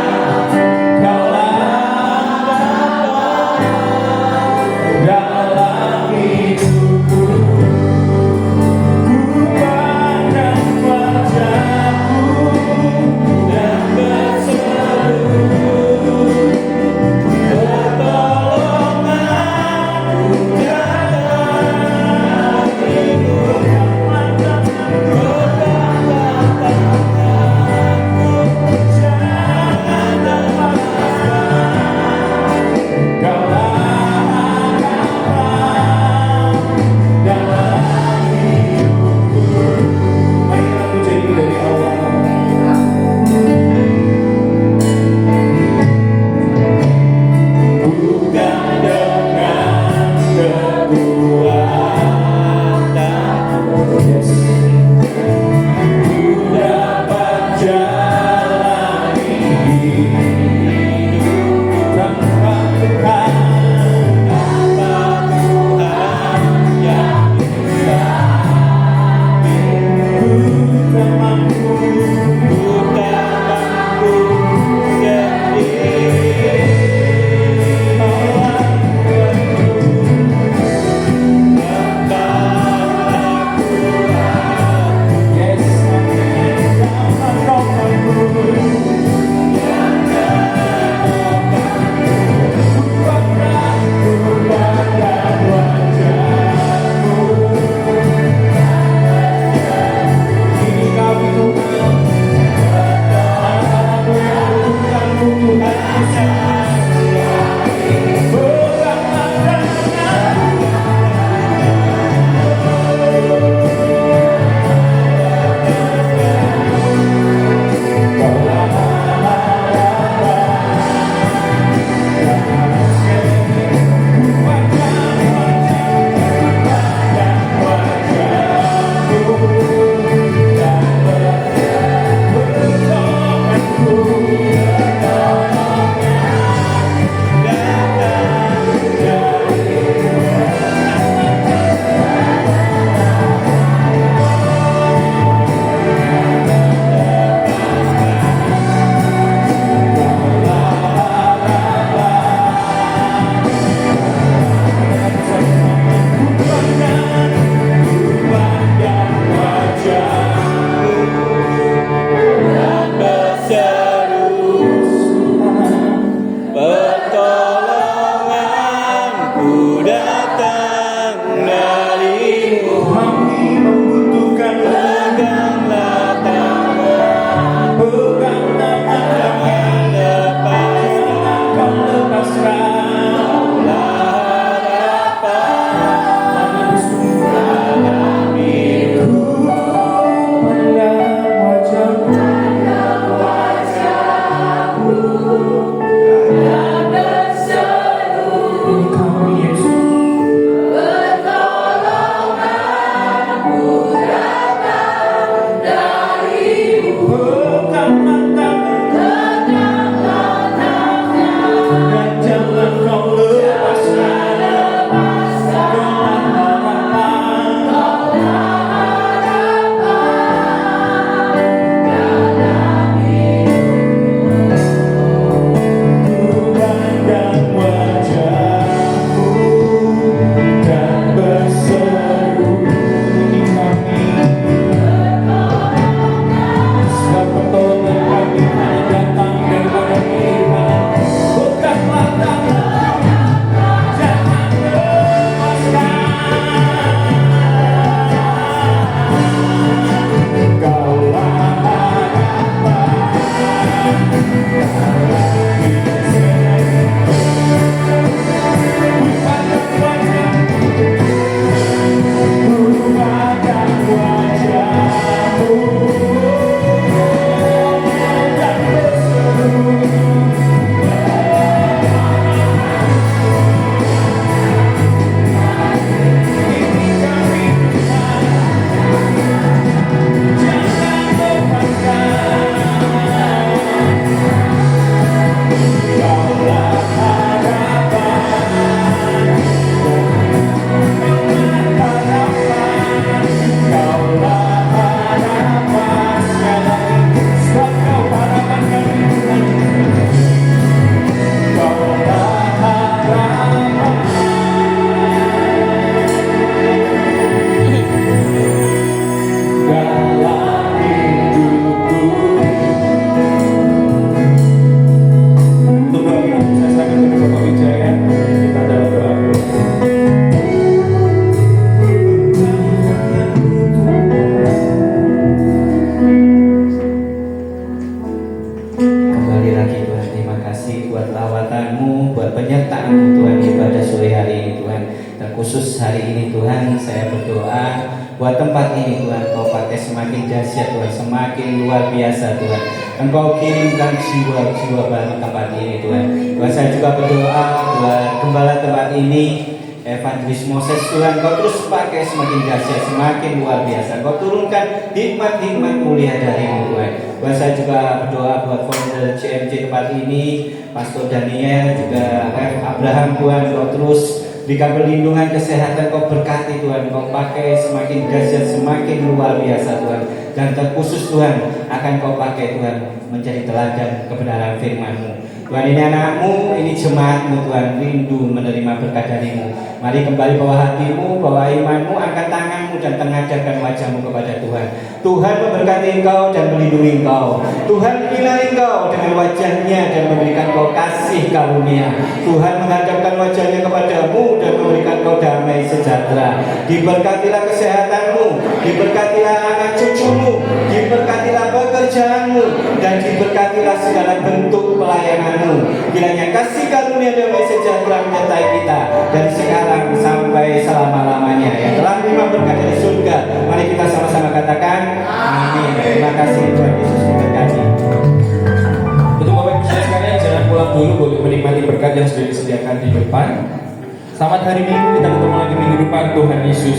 Speaker 2: kasih buat lawatanmu, buat penyertaan Tuhan ibadah sore hari ini Tuhan. Dan khusus hari ini Tuhan, saya berdoa buat tempat ini Tuhan, Kau pakai semakin dahsyat Tuhan, semakin luar biasa Tuhan. Engkau kirimkan jiwa-jiwa baru tempat ini Tuhan. Tuhan, saya juga berdoa buat gembala tempat ini, Evangelis Moses Tuhan, Kau terus pakai semakin dahsyat, semakin luar biasa. Kau turunkan hikmat-hikmat mulia darimu Tuhan. Tuhan, saya juga berdoa buat founder CMC tempat ini, Pastor Daniel, juga Abraham Tuhan, Kau terus berikan perlindungan, kesehatan, Kau berkati Tuhan. Kau pakai semakin dahsyat, semakin luar biasa Tuhan. Dan terkhusus Tuhan akan Kau pakai Tuhan menjadi teladan kebenaran firman-Mu. Tuhan, ini anak-Mu, ini jemaat-Mu Tuhan, rindu menerima berkat dari-Mu. Mari kembali bawa hatimu, bawa imanmu, angkat tanganmu dan tengadahkan wajahmu kepada Tuhan. Tuhan memberkati engkau dan melindungi engkau. Tuhan menyinari engkau dengan wajahnya dan memberikan kau kasih karunia. Tuhan menghadapkan wajahnya kepadamu dan memberikan kau damai sejahtera. Diberkatilah kesehatanmu, diberkatilah anak cucumu, diberkatilah pekerjaanmu, dan diberkatilah segala bentuk pelayananmu. Kiranya kasih karunia damai sejahtera menyertai kita dari sekarang sampai selama-lamanya. Yang telah menerima berkat dari surga, mari kita sama-sama katakan amin. Terima kasih, Tuhan Yesus memberkati.
Speaker 1: Untuk Bapak Ibu saudara sekalian, jangan pulang dulu, boleh menikmati berkat yang sudah disediakan di depan. Selamat hari Minggu, kita ketemu lagi minggu depan. Tuhan Yesus